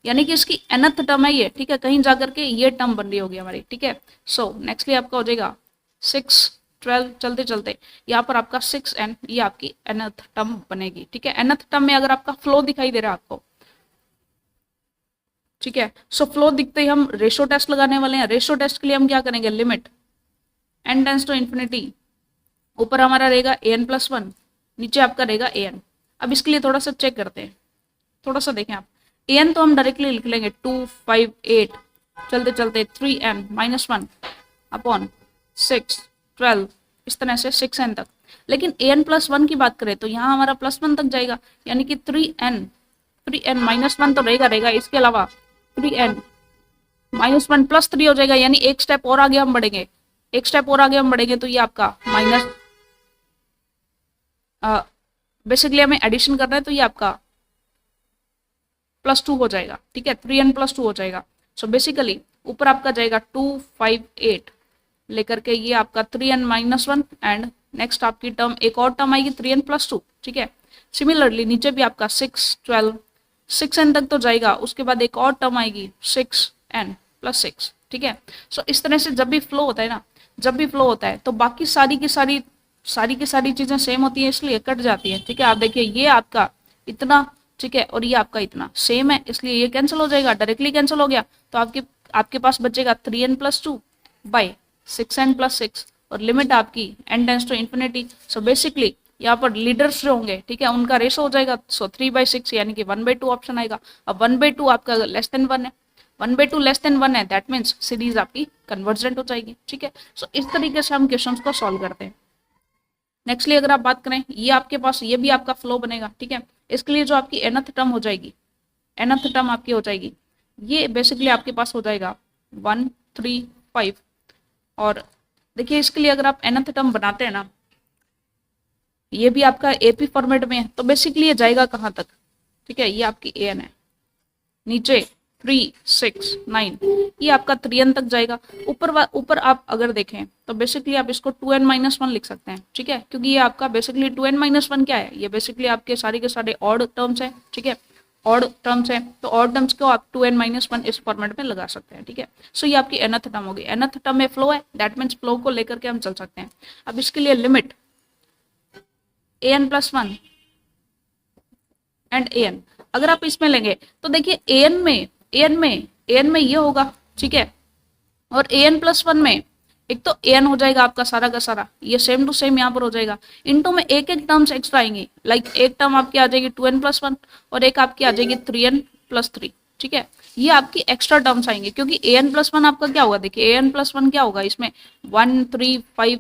यानी कि इसकी nth टर्म है ये। ठीक है, कहीं जाकर के ये टर्म बन रही होगी हमारी। ठीक है, सो नेक्स्टली आपका हो जाएगा 6 12, चलते चलते यहाँ पर आपका 6n, ये आपकी nth टर्म बनेगी। ठीक है, nth टर्म में अगर आपका फ्लो दिखाई दे रहा है आपको, ठीक है, सो फ्लो दिखते ही हम रेशो टेस्ट लगाने वाले हैं। रेशो टेस्ट के लिए हम क्या करेंगे, limit n tends to infinity, ऊपर हमारा रहेगा an+1, नीचे आपका रहेगा an। अब इसके लिए थोड़ा सा चेक करते हैं, थोड़ा सा देखें आप, an तो हम डायरेक्टली लिख लेंगे 2 5 8, चलते चलते 3n-1 अपॉन 6 12, इस तरह से 6n तक। लेकिन an+1 की बात करें तो यहाँ हमारा +1 तक जाएगा, यानी कि 3n-1 तो रहेगा, इसके अलावा 3n-1 + 3 हो जाएगा, यानी एक स्टेप और आगे हम बढ़ेंगे, एक स्टेप और आगे हम बढ़ेंगे तो ये आपका माइनस, बेसिकली हमें एडिशन करना है तो ये आपका +2 हो जाएगा। ठीक है, 3n+2 हो जाएगा। सो बेसिकली ऊपर आपका जाएगा 2 5 8, लेकर के ये आपका 3n-1 एंड नेक्स्ट आपकी टर्म एक और टर्म आएगी 3n+2, ठीक है। सिमिलरली नीचे भी आपका 6, 12, 6n तक तो जाएगा, उसके बाद एक और टर्म आएगी 6n+6, ठीक है। सो इस तरह से जब भी फ्लो होता है ना, जब भी फ्लो होता है तो बाकी सारी की सारी चीजें सेम होती है, इसलिए कट जाती है, ठीक है। आप देखिए ये आपका इतना, ठीक है, और ये आपका इतना सेम है, इसलिए ये कैंसिल हो जाएगा, डायरेक्टली कैंसिल हो गया। तो आपके पास बचेगा 3n+2 बाई 6n+6 और लिमिट आपकी n tends to infinity. So basically यहाँ पर लीडर्स जो होंगे, ठीक है, उनका रेशो हो जाएगा। सो 3/6 यानी कि 1/2 ऑप्शन आएगा। अब 1/2 आपका लेस देन 1 है, 1/2 लेस देन 1 है, दैट मीन्स सीरीज आपकी कन्वर्जेंट हो जाएगी, ठीक है। सो इस तरीके से हम क्वेश्चंस को सॉल्व करते हैं। नेक्स्टली अगर आप बात करें, ये आपके पास ये भी आपका फ्लो बनेगा, ठीक है। इसके लिए जो आपकी nth टर्म हो जाएगी, nth टर्म आपकी हो जाएगी, ये बेसिकली आपके पास हो जाएगा 1, 3, 5। और देखिए इसके लिए अगर आप nth टर्म बनाते हैं ना, ये भी आपका एपी फॉर्मेट में है, तो बेसिकली ये जाएगा कहाँ तक, ठीक है। ये आपकी an है, नीचे 3, 6, 9, ये आपका 3n तक जाएगा। ऊपर आप अगर देखें तो बेसिकली आप इसको 2n-1 लिख सकते हैं, ठीक है, क्योंकि ये आपका बेसिकली 2n-1 क्या है, ये बेसिकली आपके सारे के सारे ऑड टर्म्स हैं, ठीक है, ऑड टर्म्स हैं। तो ऑड टर्म्स को आप 2n-1 इस फॉर्मेट में लगा सकते हैं, ठीक है। सो ये आपकी nth टर्म होगी, nth टर्म में फ्लो है, दैट मीन्स फ्लो को लेकर के हम चल सकते हैं। अब इसके लिए लिमिट an+1 एंड an, अगर आप इसमें लेंगे तो देखिए an में ये होगा, ठीक है, और an+1 में एक तो an हो जाएगा आपका सारा का सारा, ये सेम टू सेम यहाँ पर हो जाएगा। इनटू में एक टर्म्स एक्स्ट्रा आएंगी, लाइक एक टर्म आपकी आ जाएगी 2n+1 और एक आपकी आ जाएगी 3n+3, ठीक है। ये आपकी एक्स्ट्रा टर्म्स आएंगे, क्योंकि an+1 आपका क्या होगा, देखिए an+1 क्या होगा, इसमें 1, 3, 5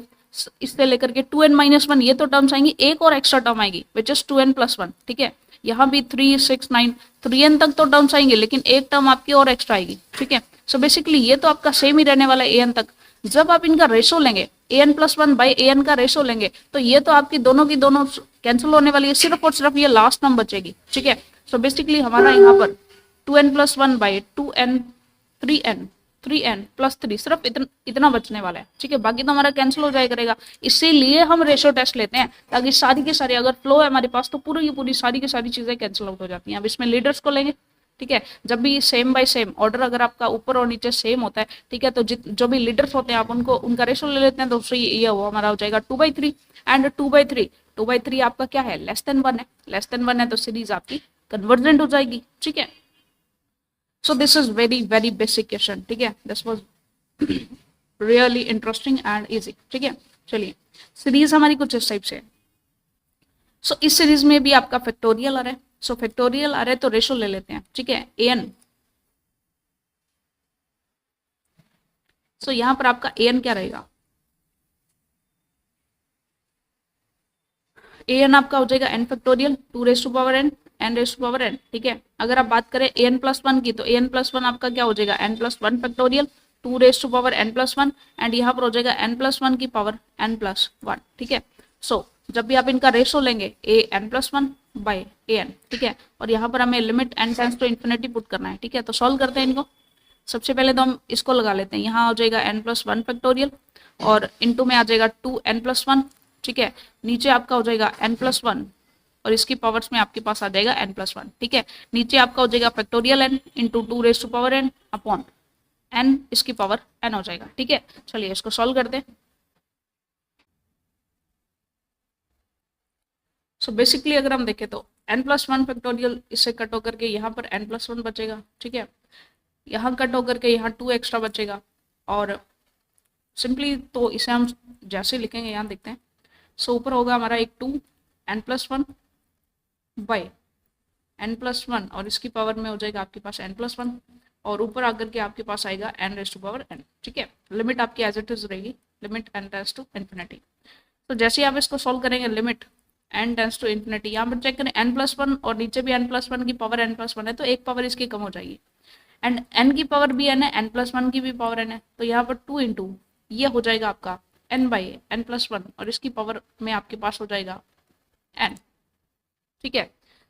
इससे लेकर के 2n-1 ये तो टर्म्स आएंगी, एक और एक्स्ट्रा टर्म आएगी विच इज 2n+1, ठीक है। यहाँ भी 3, 6, 9, 3n तक तो टर्म्स आएंगे, लेकिन एक टर्म आपकी और एक्स्ट्रा आएगी, ठीक है। सो बेसिकली ये तो आपका सेम ही रहने वाला है an तक। जब आप इनका रेशो लेंगे, an+1 बाई an का रेशो लेंगे, तो ये तो आपकी दोनों की दोनों कैंसिल होने वाली है, सिर्फ और सिर्फ ये लास्ट टर्म बचेगी, ठीक है। सो बेसिकली हमारा यहाँ पर 2n+1 बाई 2n 3n+3 सिर्फ इतना बचने वाला है, ठीक है, बाकी तो हमारा कैंसिल हो जाया करेगा। इसीलिए हम रेशो टेस्ट लेते हैं, ताकि सारी की सारी अगर फ्लो है हमारे पास तो पूरी की पूरी सारी की सारी चीजें कैंसिल आउट हो जाती हैं। अब इसमें लीडर्स को लेंगे, ठीक है, जब भी सेम बाय सेम ऑर्डर अगर आपका ऊपर और नीचे सेम होता है, ठीक है, तो जो भी लीडर्स होते हैं आप उनका रेशो ले लेते हैं, तो उससे ये वो हमारा हो जाएगा 2/3 एंड 2/3 आपका क्या है, लेस देन 1 है, लेस देन 1 है, तो सीरीज आपकी कन्वर्जेंट हो जाएगी, ठीक है। So this is very basic question, ठीक है, this was really interesting and easy, ठीक है। चलिए सीरीज हमारी कुछ इस टाइप से है। सो इस सीरीज में भी आपका फैक्टोरियल आ रहा है, सो फैक्टोरियल आ रहा है तो रेशो ले लेते हैं, ठीक है, an। सो यहां पर आपका an क्या रहेगा, an आपका हो जाएगा n फैक्टोरियल 2n n, ठीक है। अगर आप बात करें an+1 की, तो an+1 आपका क्या हो जाएगा, n+1 फैक्टोरियल 2n+1 एंड यहाँ पर हो जाएगा n+1 की पावर n+1, ठीक है। सो जब भी आप इनका रेशो लेंगे an+1 बाई an, ठीक है, और यहाँ पर हमें limit n tends to infinity put करना है, ठीक है। तो सॉल्व करते हैं इनको। सबसे पहले तो हम इसको लगा लेते हैं, यहाँ हो जाएगा n+1 फैक्टोरियल और इनटू में आ जाएगा 2n+1, ठीक है, नीचे आपका हो जाएगा n+1 और इसकी पावर्स में आपके पास आ जाएगा n+1, ठीक है। नीचे आपका हो जाएगा factorial n into 2n upon n इसकी पावर n हो जाएगा, ठीक है। चलिए इसको सॉल्व करते हैं। सो बेसिकली अगर हम देखें तो n+1 फैक्टोरियल इससे कट होकर के यहाँ पर n+1 बचेगा, ठीक है, यहाँ कट होकर के यहाँ 2 एक्स्ट्रा बचेगा और सिंपली तो इसे हम जैसे लिखेंगे यहाँ देखते हैं। सो ऊपर होगा हमारा एक 2 n+1 बाई n+1 और इसकी पावर में हो जाएगा आपके पास n+1 और ऊपर आकर के आपके पास आएगा n⁻n, ठीक है। लिमिट आपकी एज इट इज रहेगी, limit n tends to infinity. तो जैसे ही आप इसको सॉल्व करेंगे, limit n tends to infinity, यहाँ पर चेक करें n+1 और नीचे भी n+1 की पावर n+1 है, तो एक पावर इसकी कम हो जाएगी एंड n की पावर भी n है, n+1 की भी पावर n है, तो यहाँ पर 2 इंटू ये हो जाएगा आपका n बाई n+1 और इसकी पावर में आपके पास हो जाएगा n, ठीक है।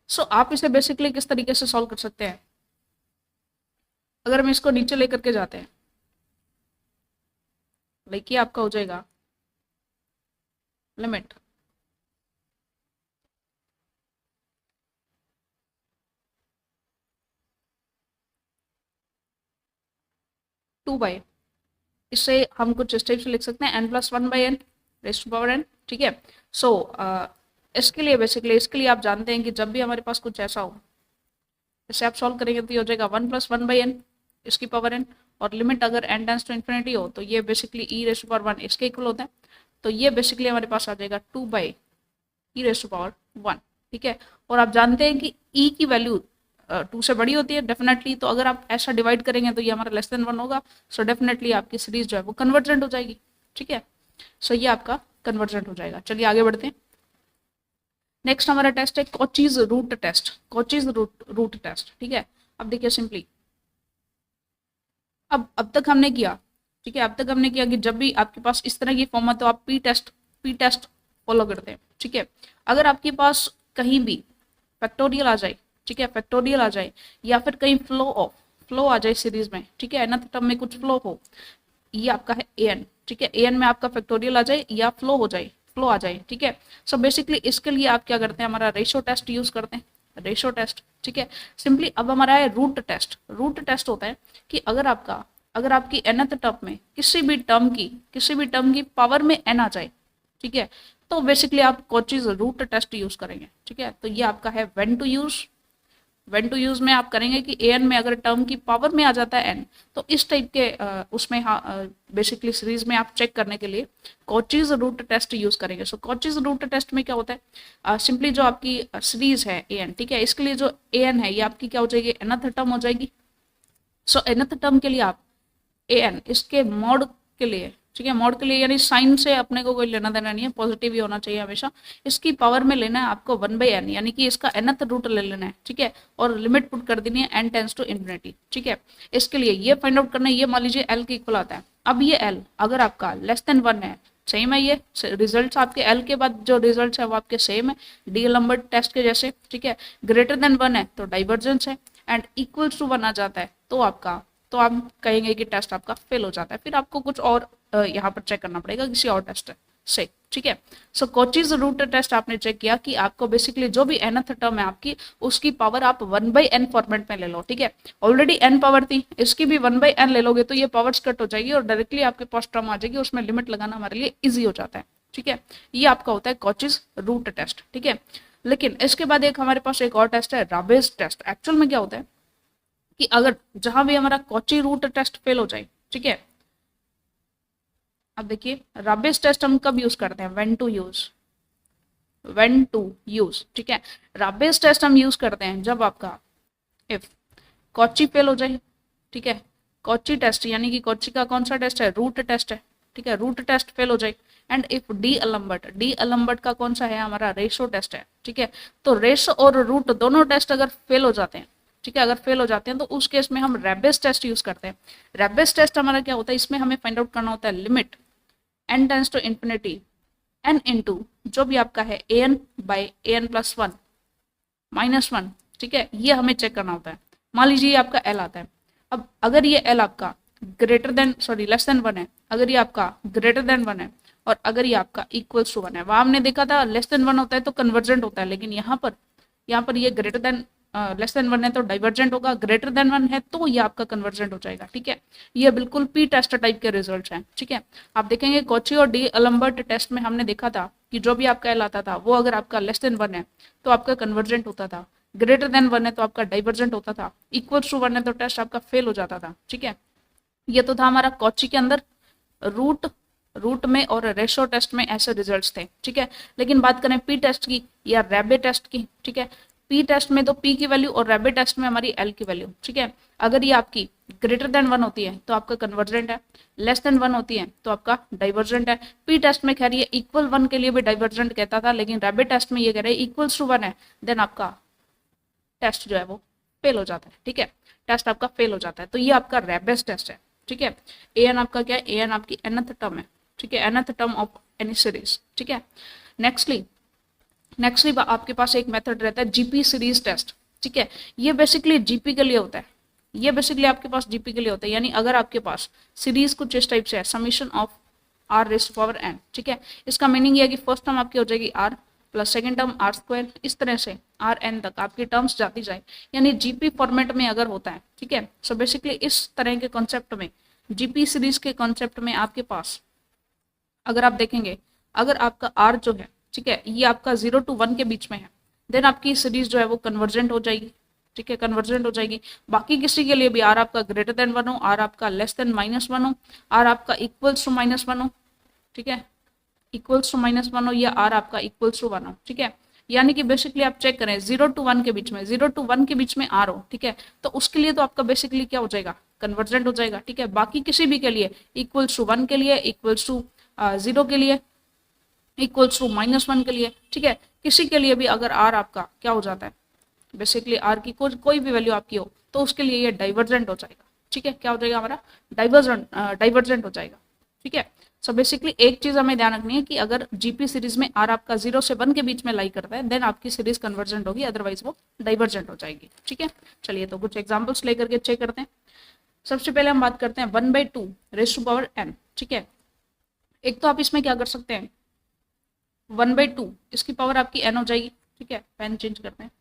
सो आप इसे बेसिकली किस तरीके से सॉल्व कर सकते हैं, अगर हम इसको नीचे लेकर के जाते हैं, लाइक ये आपका हो जाएगा लिमिट टू बाई, इससे हम कुछ इस टाइप से लिख सकते हैं n+1/n rays to power n, ठीक है। सो इसके लिए बेसिकली इसके लिए आप जानते हैं कि जब भी हमारे पास कुछ ऐसा हो, इसे आप सॉल्व करेंगे तो ये हो जाएगा 1+1/n इसकी पावर n, और लिमिट अगर n टेंड्स टू इन्फिनिटी हो तो ये basically e raise to power 1 इसके इक्वल होता है। तो ये बेसिकली हमारे पास आ जाएगा 2/e रेज़ टू पावर 1, ठीक है। और आप जानते हैं कि e की वैल्यू 2 से बड़ी होती है डेफिनेटली, तो अगर आप ऐसा डिवाइड करेंगे तो ये हमारा लेस देन 1 होगा। सो डेफिनेटली आपकी सीरीज जो है वो कन्वर्जेंट हो जाएगी, ठीक है। सो ये आपका कन्वर्जेंट हो जाएगा। चलिए आगे बढ़ते हैं। नेक्स्ट हमारा टेस्ट है Cauchy's root test, Cauchy's root test, ठीक है। अब देखिए सिंपली अब तक हमने किया, ठीक है, अब तक हमने किया कि जब भी आपके पास इस तरह की फॉर्म है तो आप पी टेस्ट फॉलो करते हैं, ठीक है। अगर आपके पास कहीं भी फैक्टोरियल आ जाए, ठीक है, फैक्टोरियल आ जाए या फिर कहीं फ्लो आ जाए सीरीज में, ठीक है, nth टर्म में कुछ फ्लो हो, ये आपका है an, ठीक है, an में आपका फैक्टोरियल आ जाए या फ्लो आ जाए, ठीक है। सो बेसिकली इसके लिए आप क्या करते हैं, हमारा रेशो टेस्ट यूज करते हैं, रेशो टेस्ट, ठीक है। सिंपली अब हमारा है रूट टेस्ट। रूट टेस्ट होता है कि अगर आपकी nth टर्म में किसी भी टर्म की पावर में n आ जाए, ठीक है, तो बेसिकली आप कॉचीज रूट टेस्ट यूज करेंगे, ठीक है। तो ये आपका है व्हेन टू यूज में आप करेंगे कि an में अगर टर्म की पावर में आ जाता है n, तो इस टाइप के उसमें बेसिकली सीरीज में आप चेक करने के लिए कॉचीज रूट टेस्ट यूज करेंगे। सो कॉचीज रूट टेस्ट में क्या होता है, सिंपली जो आपकी सीरीज है an, ठीक है, इसके लिए जो an है ये आपकी क्या हो जाएगी, nth टर्म हो जाएगी। सो nth टर्म के लिए आप an इसके मॉड के लिए, ठीक है, मॉड के लिए यानी साइन से अपने को कोई लेना देना नहीं है, पॉजिटिव ही होना चाहिए हमेशा। इसकी पावर में लेना है आपको 1/n, यानी कि इसका nth रूट ले लेना है, ठीक है, और लिमिट पुट कर देनी है n टेंड्स टू इन्फिनिटी, ठीक है। इसके लिए ये फाइंड आउट करना है, ये मान लीजिए l के इक्वल आता है। अब ये l अगर आपका लेस देन 1 है, सेम है, ये रिजल्ट्स आपके l के बाद जो रिजल्ट्स है वो आपके सेम है डी-एलम्बर्ट टेस्ट के जैसे, ठीक है। ग्रेटर देन 1 है तो डाइवर्जेंस है, एंड इक्वल्स टू 1 आ जाता है तो आप कहेंगे कि टेस्ट आपका फेल हो जाता है। फिर आपको कुछ और यहाँ पर चेक करना पड़ेगा किसी और टेस्ट से, ठीक है। सो कॉचीज रूट टेस्ट आपने चेक किया कि आपको बेसिकली जो भी nth टर्म है आपकी, उसकी पावर आप 1/n फॉर्मेट में ले लो, ठीक है। ऑलरेडी n पावर थी, इसकी भी 1/n ले लोगे तो ये पावर्स कट हो जाएगी और डायरेक्टली आपके पास टर्म आ जाएगी, उसमें लिमिट लगाना हमारे लिए ईजी हो जाता है, ठीक है। ये आपका होता है कॉचीज रूट टेस्ट, ठीक है। लेकिन इसके बाद एक हमारे पास एक और टेस्ट है राबेज टेस्ट। एक्चुअल में क्या होता है कि अगर जहां भी हमारा कॉची रूट टेस्ट फेल हो जाए, ठीक है, अब देखिए राबेज टेस्ट हम कब यूज करते हैं, व्हेन टू यूज, ठीक है। राबेज टेस्ट हम यूज करते हैं जब आपका इफ कॉची फेल हो जाए, ठीक है, कॉची टेस्ट यानी कि कॉची का कौन सा टेस्ट है, रूट टेस्ट है, ठीक है, रूट टेस्ट फेल हो जाए, एंड इफ डी-एलम्बर्ट का कौन सा है, हमारा रेशो टेस्ट है, ठीक है। तो रेशो और रूट दोनों टेस्ट अगर फेल हो जाते हैं, ठीक है, अगर फेल हो जाते हैं तो उस केस में हम रेबेज टेस्ट यूज करते हैं। रेबेज टेस्ट हमारा क्या होता है, इसमें हमें फाइंड आउट करना होता है limit n tends to infinity n into जो भी आपका है an/an+1 -1, ठीक है, ये हमें चेक करना होता है। मान लीजिए ये आपका l आता है। अब अगर ये l आपका लेस देन 1 है, अगर ये आपका ग्रेटर देन 1 है, और अगर ये आपका इक्वल्स टू 1 है, वहां हमने देखा था लेस देन 1 होता है तो कन्वर्जेंट होता है, लेकिन यहाँ पर ये ग्रेटर देन लेस देन 1 है तो डाइवर्जेंट होगा, ग्रेटर देन 1 है तो ये आपका कन्वर्जेंट हो जाएगा, ठीक है। ये बिल्कुल पी टेस्ट टाइप के रिजल्ट्स हैं, ठीक है। आप देखेंगे कॉची और डी-एलम्बर्ट टेस्ट में हमने देखा था कि जो भी आपका एल आता था वो अगर आपका लेस देन 1 है तो आपका कन्वर्जेंट होता था, ग्रेटर देन 1 है तो आपका डाइवर्जेंट होता था, इक्वल्स टू 1 है तो टेस्ट आपका फेल हो जाता था, ठीक है। ये तो था हमारा कॉची के अंदर रूट में और रेशो टेस्ट में ऐसे रिजल्ट्स थे, ठीक है। लेकिन बात करें पी टेस्ट की या रैबे टेस्ट की, ठीक है, पी टेस्ट में तो पी की वैल्यू और रैबे टेस्ट में हमारी एल की वैल्यू, ठीक है। अगर ये आपकी ग्रेटर देन 1 होती है तो आपका कन्वर्जेंट है, लेस देन 1 होती है तो आपका डाइवर्जेंट है। पी टेस्ट में खैर ये इक्वल 1 के लिए भी डाइवर्जेंट कहता था, लेकिन रैबे टेस्ट में ये कह रहे हैं इक्वल्स टू 1 है, देन आपका टेस्ट जो है वो फेल हो जाता है, ठीक है, टेस्ट आपका फेल हो जाता है। तो ये आपका रैबेज टेस्ट है, ठीक है। an आपका क्या है, an आपकी nth टर्म है, ठीक है, nth term of any series, ठीक है। नेक्स्टली आपके पास एक मेथड रहता है जीपी सीरीज टेस्ट, ठीक है। ये बेसिकली जीपी के लिए होता है, ये बेसिकली आपके पास जीपी के लिए होता है, यानी अगर आपके पास सीरीज कुछ इस टाइप से है, summation of r raise to power n, ठीक है। इसका मीनिंग ये है कि फर्स्ट टर्म आपकी हो जाएगी r plus second term r square, इस तरह से आर एन तक आपकी टर्म्स जाती जाए, यानी जीपी फॉर्मेट में अगर होता है, ठीक है। सो बेसिकली इस तरह के कॉन्सेप्ट में, जीपी सीरीज के कॉन्सेप्ट में आपके पास अगर आप देखेंगे, अगर आपका आर जो है, ठीक है, ये आपका 0 to 1 के बीच में है, देन आपकी सीरीज जो है वो कन्वर्जेंट हो जाएगी, ठीक है, कन्वर्जेंट हो जाएगी। बाकी किसी के लिए भी आर आपका ग्रेटर देन 1 हो, आर आपका लेस देन -1 हो, आर आपका इक्वल्स टू -1 हो, ठीक है, इक्वल्स टू -1 हो, या आर आपका इक्वल्स टू 1 हो, ठीक है। यानी कि बेसिकली आप चेक करें 0 to 1 के बीच में, 0 to 1 के बीच में आर हो, ठीक है, तो उसके लिए तो आपका बेसिकली क्या हो जाएगा, कन्वर्जेंट हो जाएगा, ठीक है। बाकी किसी भी के लिए इक्वल्स टू 1 के लिए, इक्वल्स टू 0 के लिए, इक्वल्स टू -1 के लिए, ठीक है, किसी के लिए भी अगर आर आपका क्या हो जाता है, बेसिकली आर की कोई भी वैल्यू आपकी हो, तो उसके लिए ये डाइवर्जेंट हो जाएगा, ठीक है। क्या हो जाएगा हमारा, डाइवर्जेंट हो जाएगा, ठीक है। सो बेसिकली एक चीज हमें ध्यान रखनी है कि अगर जीपी सीरीज में आर आपका 0 से 1 के बीच में लाई करता है, देन आपकी सीरीज कन्वर्जेंट होगी, अदरवाइज वो डाइवर्जेंट हो जाएगी, ठीक है। चलिए तो कुछ एग्जाम्पल्स लेकर के चेक करते हैं। सबसे पहले हम बात करते हैं 1/2 रेज़ टू पावर n, ठीक है। एक तो आप इसमें क्या कर सकते हैं, 1/2 इसकी पावर आपकी n हो जाएगी, ठीक है। पेन चेंज करते हैं।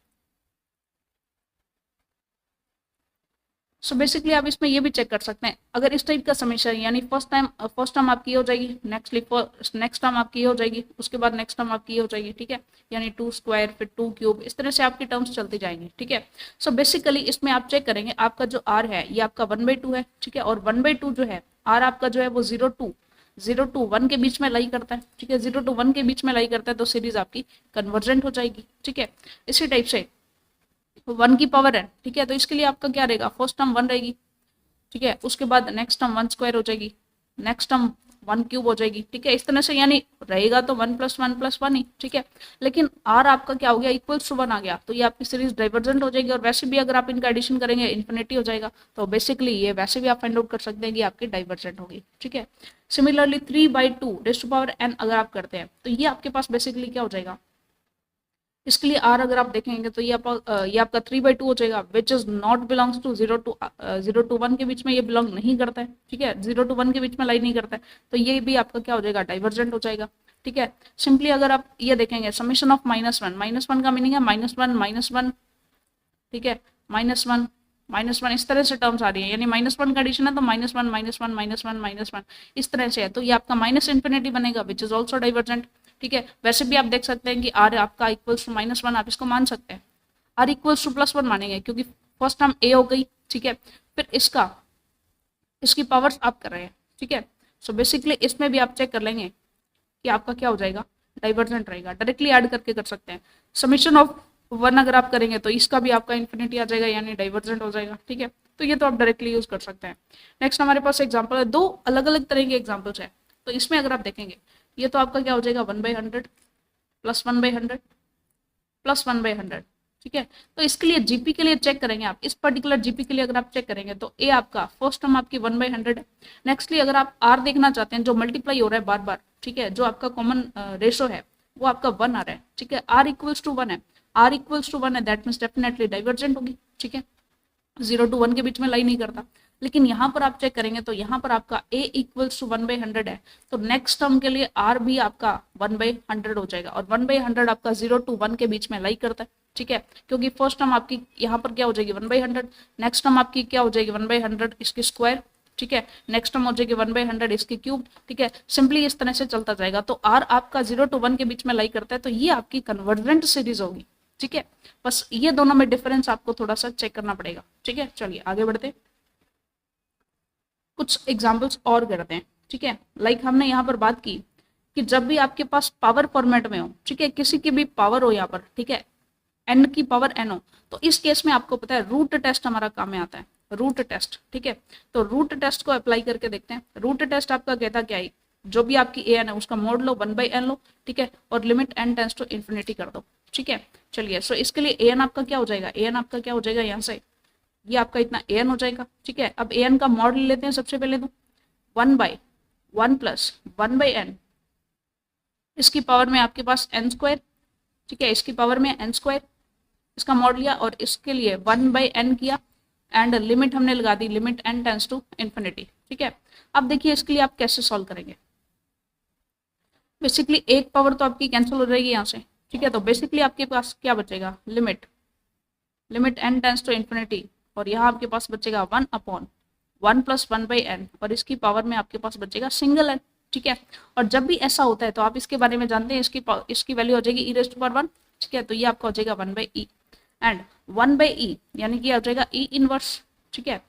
सो बेसिकली आप इसमें ये भी चेक कर सकते हैं, अगर इस टाइप का समीकरण, यानी फर्स्ट टर्म आपकी हो जाएगी, नेक्स्ट टर्म आपकी हो जाएगी, उसके बाद नेक्स्ट टर्म आपकी हो जाएगी, ठीक है, यानी 2 स्क्वायर फिर 2 क्यूब, इस तरह से आपकी टर्म्स चलती जाएंगी, ठीक है। सो बेसिकली इसमें आप चेक करेंगे, आपका जो आर है ये आपका 1/2 है, ठीक है, और 1/2 जो है आर आपका जो है वो 0 to 1 के बीच में लाई करता है, ठीक है, 0 to 1 के बीच में लाई करता है, तो सीरीज आपकी कन्वर्जेंट हो जाएगी, ठीक है। इसी टाइप से 1 की पावर है, ठीक है, तो इसके लिए आपका क्या रहेगा, फर्स्ट टर्म 1 रहेगी, ठीक है, उसके बाद नेक्स्ट टर्म 1 स्क्वायर हो जाएगी, नेक्स्ट टर्म 1 क्यूब हो जाएगी, ठीक है, इस तरह से, यानी रहेगा तो 1 + 1 + 1 ही, ठीक है। लेकिन आर आपका क्या हो गया, इक्वल्स टू 1 आ गया, तो ये आपकी सीरीज डाइवर्जेंट हो जाएगी, और वैसे भी अगर आप इनका एडिशन करेंगे इन्फिनिटी हो जाएगा, तो बेसिकली ये वैसे भी आप फाइंड आउट कर सकते हैं कि आपकी डाइवर्जेंट होगी, ठीक है। Similarly 3/2 raise to power n अगर आप करते हैं, तो ये आपके पास बेसिकली क्या हो जाएगा, इसके लिए आर अगर आप देखेंगे तो ये आपका 3/2 हो जाएगा, which is not belongs to 0 to 1 के बीच में ये बिलोंग नहीं करता है, ठीक है, 0 to 1 के बीच में लाई नहीं करता है, तो ये भी आपका क्या हो जाएगा, डाइवर्जेंट हो जाएगा, ठीक है। सिंपली अगर आप ये देखेंगे समेशन ऑफ -1 का मीनिंग है -1, ठीक है, -1 इस तरह से टर्म्स आ रही है, यानी -1 कंडीशन है तो -1 इस तरह से है, तो ये आपका -∞ बनेगा, विच इज ऑल्सो डाइवर्जेंट, ठीक है। वैसे भी आप देख सकते हैं कि आर आपका इक्वल्स टू -1, आप इसको मान सकते हैं, आर इक्वल्स टू +1 मानेंगे, क्योंकि फर्स्ट टर्म ए हो गई, ठीक है, फिर इसकी पावर्स आप कर रहे हैं, ठीक है। सो बेसिकली इसमें भी आप चेक कर लेंगे कि आपका क्या हो जाएगा, डाइवर्जेंट रहेगा, डायरेक्टली ऐड करके कर सकते हैं। समीशन ऑफ 1 अगर आप करेंगे तो इसका भी आपका इन्फिनिटी आ जाएगा, यानी डाइवर्जेंट हो जाएगा, ठीक है। तो ये तो आप डायरेक्टली यूज कर सकते हैं। नेक्स्ट हमारे पास एग्जाम्पल है, 2 अलग अलग तरह के एग्जाम्पल्स है, तो इसमें अगर आप देखेंगे ये तो आपका क्या हो जाएगा 1/100 + 1/100 + 1/100, ठीक है। तो इसके लिए जीपी के लिए चेक करेंगे आप, इस पर्टिकुलर जीपी के लिए अगर आप चेक करेंगे तो ए आपका फर्स्ट टर्म आपकी 1/100 है। नेक्स्टली अगर आप आर देखना चाहते हैं जो मल्टीप्लाई हो रहा है बार बार, ठीक है, जो आपका कॉमन रेशो है वो आपका 1 आ रहा है, ठीक है, आर इक्वल्स टू 1 है, आर इक्वल्स टू 1 है, दैट मीन्स डेफिनेटली डाइवर्जेंट होगी, ठीक है, 0 to 1 के बीच में लाई नहीं करता। लेकिन यहाँ पर आप चेक करेंगे तो यहाँ पर आपका a इक्वल्स टू 1/100 है, तो नेक्स्ट टर्म के लिए r भी आपका 1/100 हो जाएगा, और 1/100 आपका 0 to 1 के बीच में लाई करता है, ठीक है, क्योंकि फर्स्ट टर्म आपकी यहाँ पर क्या हो जाएगी 1/100, नेक्स्ट टर्म आपकी क्या हो जाएगी 1/100 इसकी स्क्वायर, ठीक है, नेक्स्ट टर्म हो जाएगी 1/100 इसकी क्यूब, ठीक है। सिंपली इस तरह से चलता जाएगा, तो r आपका 0 to 1 के बीच में लाई करता है, तो ये आपकी कन्वर्जेंट सीरीज होगी, ठीक है। बस ये दोनों में डिफरेंस आपको थोड़ा सा चेक करना पड़ेगा, ठीक है। चलिए आगे बढ़ते हैं, कुछ एग्जांपल्स और करते हैं, ठीक है। लाइक हमने यहाँ पर बात की कि जब भी आपके पास पावर फॉर्मेट में हो, ठीक है, किसी की भी पावर हो यहाँ पर, ठीक है, n की पावर n हो, तो इस केस में आपको पता है रूट टेस्ट हमारा काम में आता है, रूट टेस्ट, ठीक है। तो रूट टेस्ट को अप्लाई करके देखते हैं। रूट टेस्ट आपका कहता क्या है, जो भी आपकी an है उसका मोड लो 1/n लो, ठीक है, और limit n tends to infinity कर दो, ठीक है। चलिए सो इसके लिए an आपका क्या हो जाएगा, an आपका क्या हो जाएगा, यहाँ से ये आपका इतना an हो जाएगा, ठीक है। अब an का मॉड ले लेते हैं सबसे पहले, तो 1/1 + 1/n, इसकी पावर में आपके पास n², ठीक है, इसकी पावर में n², इसका मॉड लिया और इसके लिए 1/n किया, एंड लिमिट हमने लगा दी, limit n tends to infinity, ठीक है। अब देखिए इसके लिए आप कैसे सॉल्व करेंगे, बेसिकली एक पावर तो आपकी कैंसिल हो जाएगी यहाँ से, ठीक है। तो बेसिकली आपके पास क्या बचेगा, limit n tends to infinity, और यहाँ आपके पास बचेगा 1/1 + 1/n, और इसकी पावर में आपके पास बचेगा सिंगल n, ठीक है। और जब भी ऐसा होता है तो आप इसके बारे में जानते हैं, इसकी वैल्यू हो जाएगी e⁻1, ठीक है। तो ये आपका हो जाएगा 1/e, एंड 1/e यानी कि आ जाएगा e इनवर्स, ठीक है।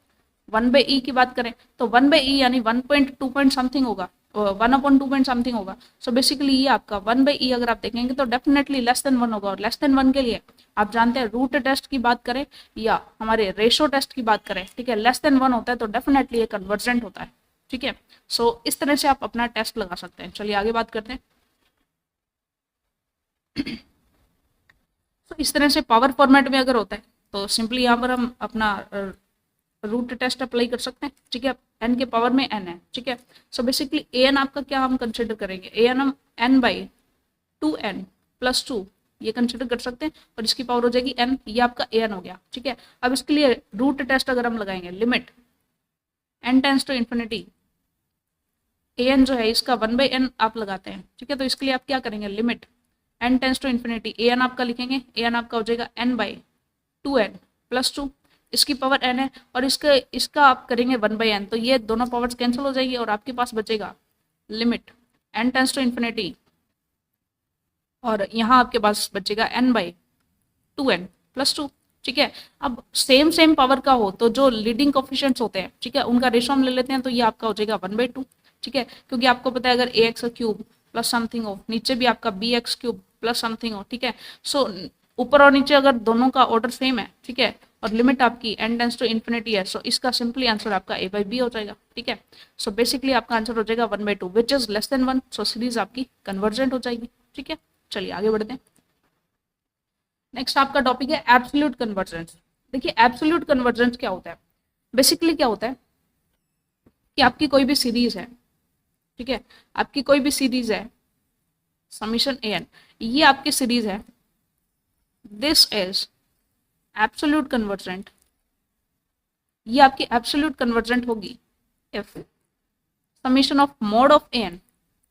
1/e की बात करें तो 1/e यानी 1.2 पॉइंट समथिंग होगा, 1/2 पॉइंट समथिंग होगा। सो बेसिकली ये आपका 1/e अगर आप देखेंगे तो डेफिनेटली लेस देन 1 होगा, और लेस देन 1 के लिए आप जानते हैं रूट टेस्ट की बात करें या हमारे रेशो टेस्ट की बात करें, ठीक है, लेस देन 1 होता है तो डेफिनेटली ये कन्वर्जेंट होता है, ठीक है। सो इस तरह से आप अपना टेस्ट लगा सकते हैं। चलिए आगे बात करते हैं। तो इस तरह से पावर फॉर्मेट में अगर होता है तो सिंपली यहाँ पर हम अपना रूट टेस्ट अप्लाई कर सकते हैं, ठीक है। n के पावर में n है, ठीक है। सो बेसिकली an आपका क्या हम कंसिडर करेंगे, an हम n/2n + 2 ये कंसिडर कर सकते हैं, और इसकी पावर हो जाएगी n, ये आपका an हो गया, ठीक है। अब इसके लिए रूट टेस्ट अगर हम लगाएंगे, limit n tends to infinity, an जो है इसका 1/n आप लगाते हैं, ठीक है। तो इसके लिए आप क्या करेंगे, limit n tends to infinity, an आपका लिखेंगे, an आपका हो जाएगा n/2n + 2, इसकी पावर n है, और इसका आप करेंगे 1/n, तो ये दोनों पावर्स कैंसिल हो जाएगी और आपके पास बचेगा limit n tends to infinity, और यहाँ आपके पास बचेगा n/2n + 2, ठीक है। अब सेम पावर का हो तो जो लीडिंग कोफिशिएंट्स होते हैं, ठीक है, उनका रेशो हम ले लेते हैं, तो ये आपका हो जाएगा 1/2, ठीक है। क्योंकि आपको पता है अगर ax³ + समथिंग हो, नीचे भी आपका bx³ + समथिंग हो, ठीक है। सो ऊपर और नीचे अगर दोनों का ऑर्डर सेम है, ठीक है, और लिमिट आपकी n टेंस टू इन्फिनिटी है, सो इसका सिंपली आंसर आपका a/b हो जाएगा, ठीक है। सो बेसिकली आपका आंसर हो जाएगा 1/2 which is less then 1, so series आपकी कन्वर्जेंट हो जाएगी, ठीक है। चलिए आगे बढ़ते हैं। नेक्स्ट आपका टॉपिक है एब्सोल्यूट कन्वर्जेंस। देखिए एब्सोल्यूट कन्वर्जेंस क्या होता है, बेसिकली क्या होता है कि आपकी कोई भी सीरीज है, ठीक है, आपकी कोई भी सीरीज है समीशन an, ये आपकी सीरीज है, दिस इज एब्सोल्यूट कन्वर्जेंट, ये आपकी एब्सोल्यूट कन्वर्जेंट होगी if summation of mod of an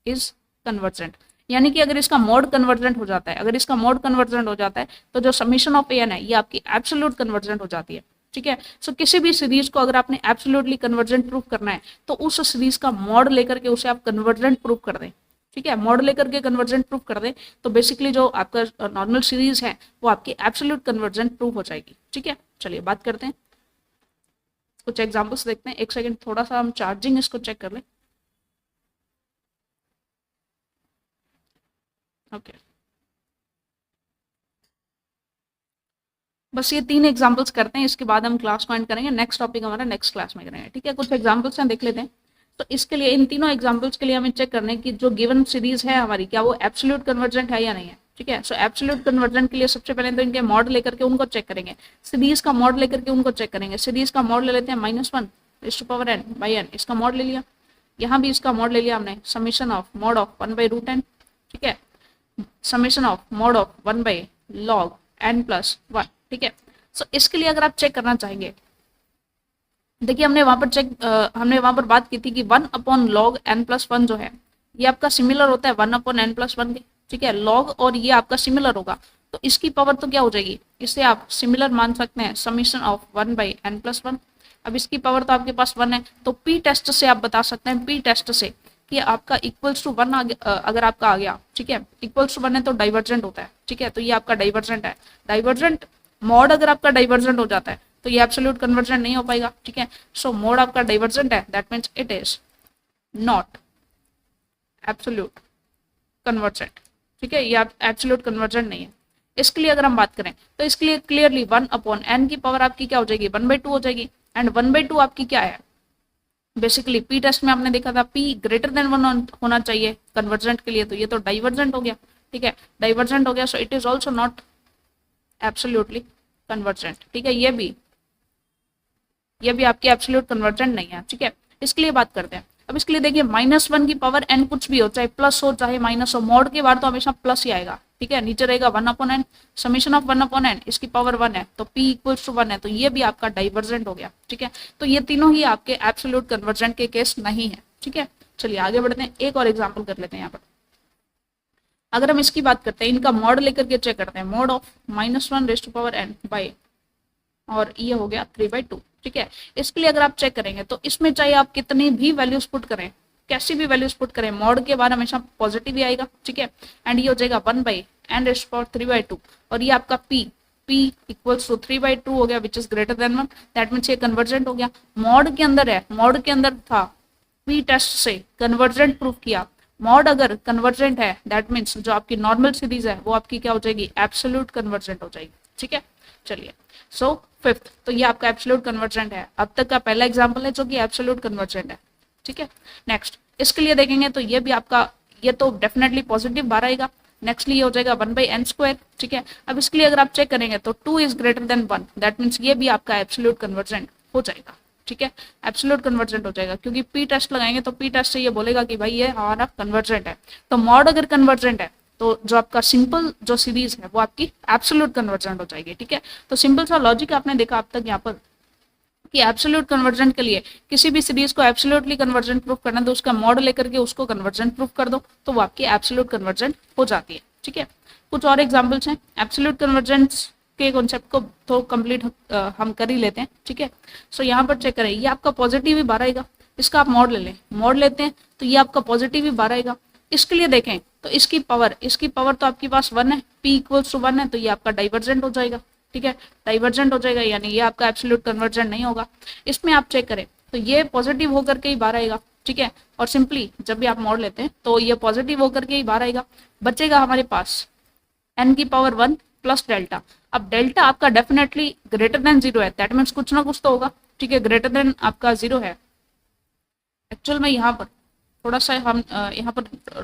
is convergent, यानी कि अगर इसका मॉड कन्वर्जेंट हो जाता है, अगर इसका मॉड कन्वर्जेंट हो जाता है तो जो समीशन ऑफ an है ये आपकी एब्सोल्यूट कन्वर्जेंट हो जाती है, ठीक है। सो किसी भी सीरीज को अगर आपने एब्सोल्युटली कन्वर्जेंट प्रूफ करना है तो उस सीरीज का मॉड लेकर के उसे आप कन्वर्जेंट प्रूफ कर दें, ठीक है, मॉड लेकर के कन्वर्जेंट प्रूफ कर दें, तो बेसिकली जो आपका नॉर्मल सीरीज है वो आपकी एब्सोल्यूट कन्वर्जेंट प्रूफ हो जाएगी, ठीक है। चलिए बात करते हैं, कुछ एग्जांपल्स देखते हैं। एक सेकंड, थोड़ा सा हम चार्जिंग इसको चेक कर लें। ओके, बस ये 3 एग्जांपल्स करते हैं, इसके बाद हम क्लास को एंड करेंगे, नेक्स्ट टॉपिक हमारा नेक्स्ट क्लास में करेंगे, ठीक है। कुछ एग्जांपल्स हम देख लेते हैं। तो इसके लिए इन तीनों एग्जांपल्स के लिए हमें चेक करना है कि जो गिवन सीरीज है हमारी क्या वो एब्सोल्यूट कन्वर्जेंट है या नहीं है, ठीक है। सो एब्सोल्यूट कन्वर्जेंट के लिए सबसे पहले तो इनके मॉड लेकर के उनको चेक करेंगे, सीरीज का मॉड लेकर के उनको चेक करेंगे। सीरीज का मॉड ले लेते हैं -1n/n, इसका मॉड ले लिया, यहाँ भी इसका मॉड ले लिया हमने, summation of mod of 1/√n, ठीक है, summation of mod of 1/log n + 1, ठीक है। सो इसके लिए अगर आप चेक करना चाहेंगे, देखिए हमने वहां पर बात की थी कि 1/log n + 1 जो है ये आपका सिमिलर होता है 1/n + 1 के, ठीक है, log और ये आपका सिमिलर होगा, तो इसकी पावर तो क्या हो जाएगी, इसे आप सिमिलर मान सकते हैं समीशन ऑफ 1/n + 1। अब इसकी पावर तो आपके पास 1 है, तो p टेस्ट से आप बता सकते हैं, p टेस्ट से कि आपका इक्वल्स टू 1 अगर आपका आ गया, ठीक है, इक्वल्स टू 1 है तो डाइवर्जेंट होता है, ठीक है, तो ये आपका डाइवर्जेंट है। डाइवर्जेंट मॉड अगर आपका डाइवर्जेंट हो जाता है तो ये एब्सोल्यूट कन्वर्जेंट नहीं हो पाएगा, ठीक है। सो मोड आपका डाइवर्जेंट है, that means it is not absolute convergent, ठीक है, ये एब्सोल्यूट कन्वर्जेंट नहीं है। इसके लिए अगर हम बात करें तो इसके लिए क्लियरली 1/n की पावर आपकी क्या हो जाएगी, 1/2 हो जाएगी, एंड 1/2 आपकी क्या है, बेसिकली पी टेस्ट में आपने देखा था p > 1 होना चाहिए कन्वर्जेंट के लिए, तो ये तो डाइवर्जेंट हो गया, ठीक है, डाइवर्जेंट हो गया, so it is also not absolutely convergent, ठीक है, ये भी आपकी एब्सोल्यूट कन्वर्जेंट नहीं है, ठीक है। इसके लिए बात करते हैं। अब इसके लिए देखिए -1 की पावर n कुछ भी हो, चाहे प्लस हो चाहे माइनस हो, मॉड के बाद तो हमेशा प्लस ही आएगा, ठीक है, नीचे रहेगा 1/n, समीशन ऑफ 1/n, इसकी पावर 1 है तो p = 1 है, तो ये भी आपका डाइवर्जेंट हो गया, ठीक है। तो ये तीनों ही आपके एब्सोल्यूट कन्वर्जेंट के केस नहीं है, ठीक है। चलिए आगे बढ़ते हैं, एक और एग्जाम्पल कर लेते हैं यहाँ पर। अगर हम इसकी बात करते हैं, इनका मॉड लेकर के चेक करते हैं, मॉड ऑफ -1n बाई, और ये हो गया 3/2, ठीक है। इसके लिए अगर आप चेक करेंगे तो इसमें चाहे आप कितनी भी वैल्यूज पुट करें, कैसी भी वैल्यूज पुट करें, मॉड के बाद हमेशा पॉजिटिव ही आएगा, ठीक है। एंड ये हो जाएगा 1/n⁻³ और ये आपका p इक्वल्स टू 3/2 हो गया, विच is greater than 1, that means ये कन्वर्जेंट हो गया। मॉड के अंदर है, मॉड के अंदर था, p टेस्ट से कन्वर्जेंट प्रूफ किया। मॉड अगर कन्वर्जेंट है दैट मीन्स जो आपकी नॉर्मल सीरीज है वो आपकी क्या हो जाएगी, एब्सोल्यूट कन्वर्जेंट हो जाएगी, ठीक है। चलिए, सो फिफ्थ, तो ये आपका एब्सोल्यूट कन्वर्जेंट है। अब तक का पहला एग्जांपल है जो कि एब्सोल्यूट कन्वर्जेंट है, ठीक है। नेक्स्ट इसके लिए देखेंगे तो ये भी आपका, ये तो डेफिनेटली पॉजिटिव बाहर आएगा। नेक्स्टली ये हो जाएगा 1/n², ठीक है। अब इसके लिए अगर आप चेक करेंगे तो 2 is greater than 1, that means ये भी आपका एब्सोल्यूट कन्वर्जेंट हो जाएगा, ठीक है। एब्सोल्यूट कन्वर्जेंट हो जाएगा क्योंकि p टेस्ट लगाएंगे तो p टेस्ट से ये बोलेगा कि भाई ये हमारा कन्वर्जेंट है। तो मॉड अगर कन्वर्जेंट है तो जो आपका सिंपल जो सीरीज है वो आपकी एब्सोल्यूट कन्वर्जेंट हो जाएगी, ठीक है। तो सिंपल सा लॉजिक आपने देखा अब तक यहाँ पर कि एब्सोल्यूट कन्वर्जेंट के लिए किसी भी सीरीज को एब्सोल्युटली कन्वर्जेंट प्रूफ करना तो उसका मॉड लेकर के उसको कन्वर्जेंट प्रूफ कर दो तो वो आपकी एब्सोल्यूट कन्वर्जेंट हो जाती है, ठीक है। कुछ और एग्जांपल्स हैं एब्सोल्यूट कन्वर्जेंस के कॉन्सेप्ट को तो कंप्लीट हम कर ही लेते हैं, ठीक है। सो यहाँ पर चेक करें, ये आपका पॉजिटिव ही बाहर आएगा, इसका आप मॉड ले लें, मॉड लेते हैं तो ये आपका पॉजिटिव ही बाहर आएगा। इसके लिए देखें तो इसकी पावर तो आपके पास 1 है, p इक्वल्स टू 1 है, तो ये आपका डाइवर्जेंट हो जाएगा, ठीक है। डाइवर्जेंट हो जाएगा यानी ये आपका एब्सोल्यूट कन्वर्जेंट नहीं होगा। इसमें आप चेक करें तो ये पॉजिटिव होकर के ही बाहर आएगा, ठीक है। और सिंपली जब भी आप मॉड लेते हैं तो ये पॉजिटिव होकर के ही बाहर आएगा। बचेगा हमारे पास n⁻1 प्लस डेल्टा। अब डेल्टा आपका डेफिनेटली ग्रेटर देन 0 है, दैट मीन्स कुछ ना कुछ तो होगा, ठीक है। ग्रेटर देन आपका 0 है। एक्चुअल में यहाँ पर थोड़ा सा हम यहाँ पर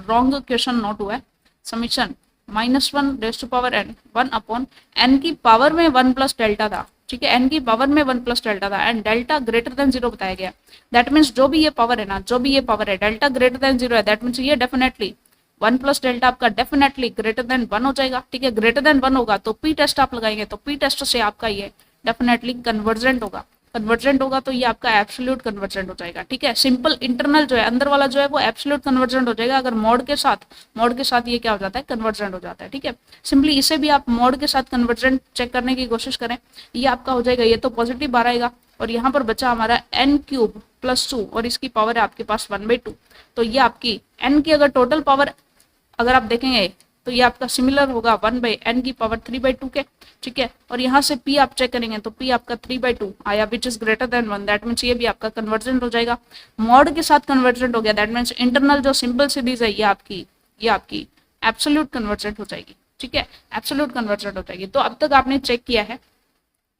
रॉन्ग क्वेश्चन नोट हुआ है। समीशन -1n 1/n की पावर में 1 प्लस डेल्टा था, ठीक है। n की पावर में 1 प्लस डेल्टा था एंड डेल्टा ग्रेटर देन 0 बताया गया। दैट मीन्स जो भी ये पावर है ना, जो भी ये पावर है, डेल्टा ग्रेटर देन 0 है, दैट मीन्स ये डेफिनेटली 1 प्लस डेल्टा आपका डेफिनेटली ग्रेटर देन 1 हो जाएगा, ठीक है। ग्रेटर देन 1 होगा तो p टेस्ट आप लगाएंगे तो p टेस्ट से आपका ये डेफिनेटली कन्वर्जेंट होगा। कन्वर्जेंट होगा तो ये आपका एब्सोल्यूट कन्वर्जेंट हो जाएगा, ठीक है। सिंपल इंटरनल जो है अंदर वाला जो है वो एब्सोल्यूट कन्वर्जेंट हो जाएगा अगर मॉड के साथ ये क्या हो जाता है, कन्वर्जेंट हो जाता है, ठीक है। सिंपली इसे भी आप मॉड के साथ कन्वर्जेंट चेक करने की कोशिश करें, ये आपका हो जाएगा, ये तो पॉजिटिव बाहर आएगा और यहाँ पर बचा हमारा n³ + 2 और इसकी पावर है आपके पास 1/2। तो ये आपकी n की अगर टोटल पावर अगर आप देखेंगे तो ये आपका सिमिलर होगा 1/n की पावर 3/2 के, ठीक है। और यहाँ से p आप चेक करेंगे तो p आपका 3/2 आया विच is greater than 1, that means ये भी आपका कन्वर्जेंट हो जाएगा। मॉड के साथ कन्वर्जेंट हो गया, दैट मीन्स इंटरनल जो सिंपल सीरीज है ये आपकी एब्सोल्यूट कन्वर्जेंट हो जाएगी, ठीक है। एब्सोल्यूट कन्वर्जेंट हो जाएगी। तो अब तक आपने चेक किया है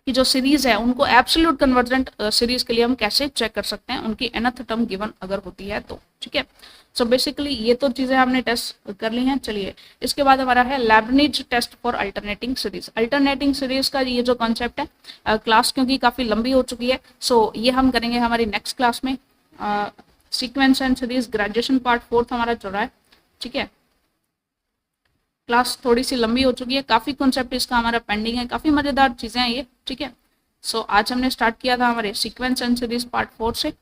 कि जो सीरीज है उनको एब्सोल्यूट कन्वर्जेंट सीरीज के लिए हम कैसे चेक कर सकते हैं, उनकी nth टर्म गिवन अगर होती है तो, ठीक है। सो बेसिकली ये तो चीजें हमने टेस्ट कर ली हैं। चलिए इसके बाद हमारा है Leibniz test for alternating series. Alternating series का ये जो कॉन्सेप्ट है क्लास क्योंकि काफी लंबी हो चुकी है, सो ये हम करेंगे हमारी नेक्स्ट क्लास में। Sequence and series graduation part 4 हमारा चल रहा है, ठीक है। क्लास थोड़ी सी लंबी हो चुकी है, काफी कॉन्सेप्ट इसका हमारा पेंडिंग है, काफी मजेदार चीजें हैं ये, ठीक है। सो आज हमने स्टार्ट किया था हमारे सीक्वेंस एंड सीरीज पार्ट 4 से।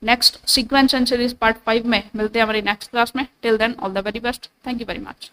Next sequence and series part 5 में मिलते हैं हमारी नेक्स्ट क्लास में। Till then all the very best, thank you very much.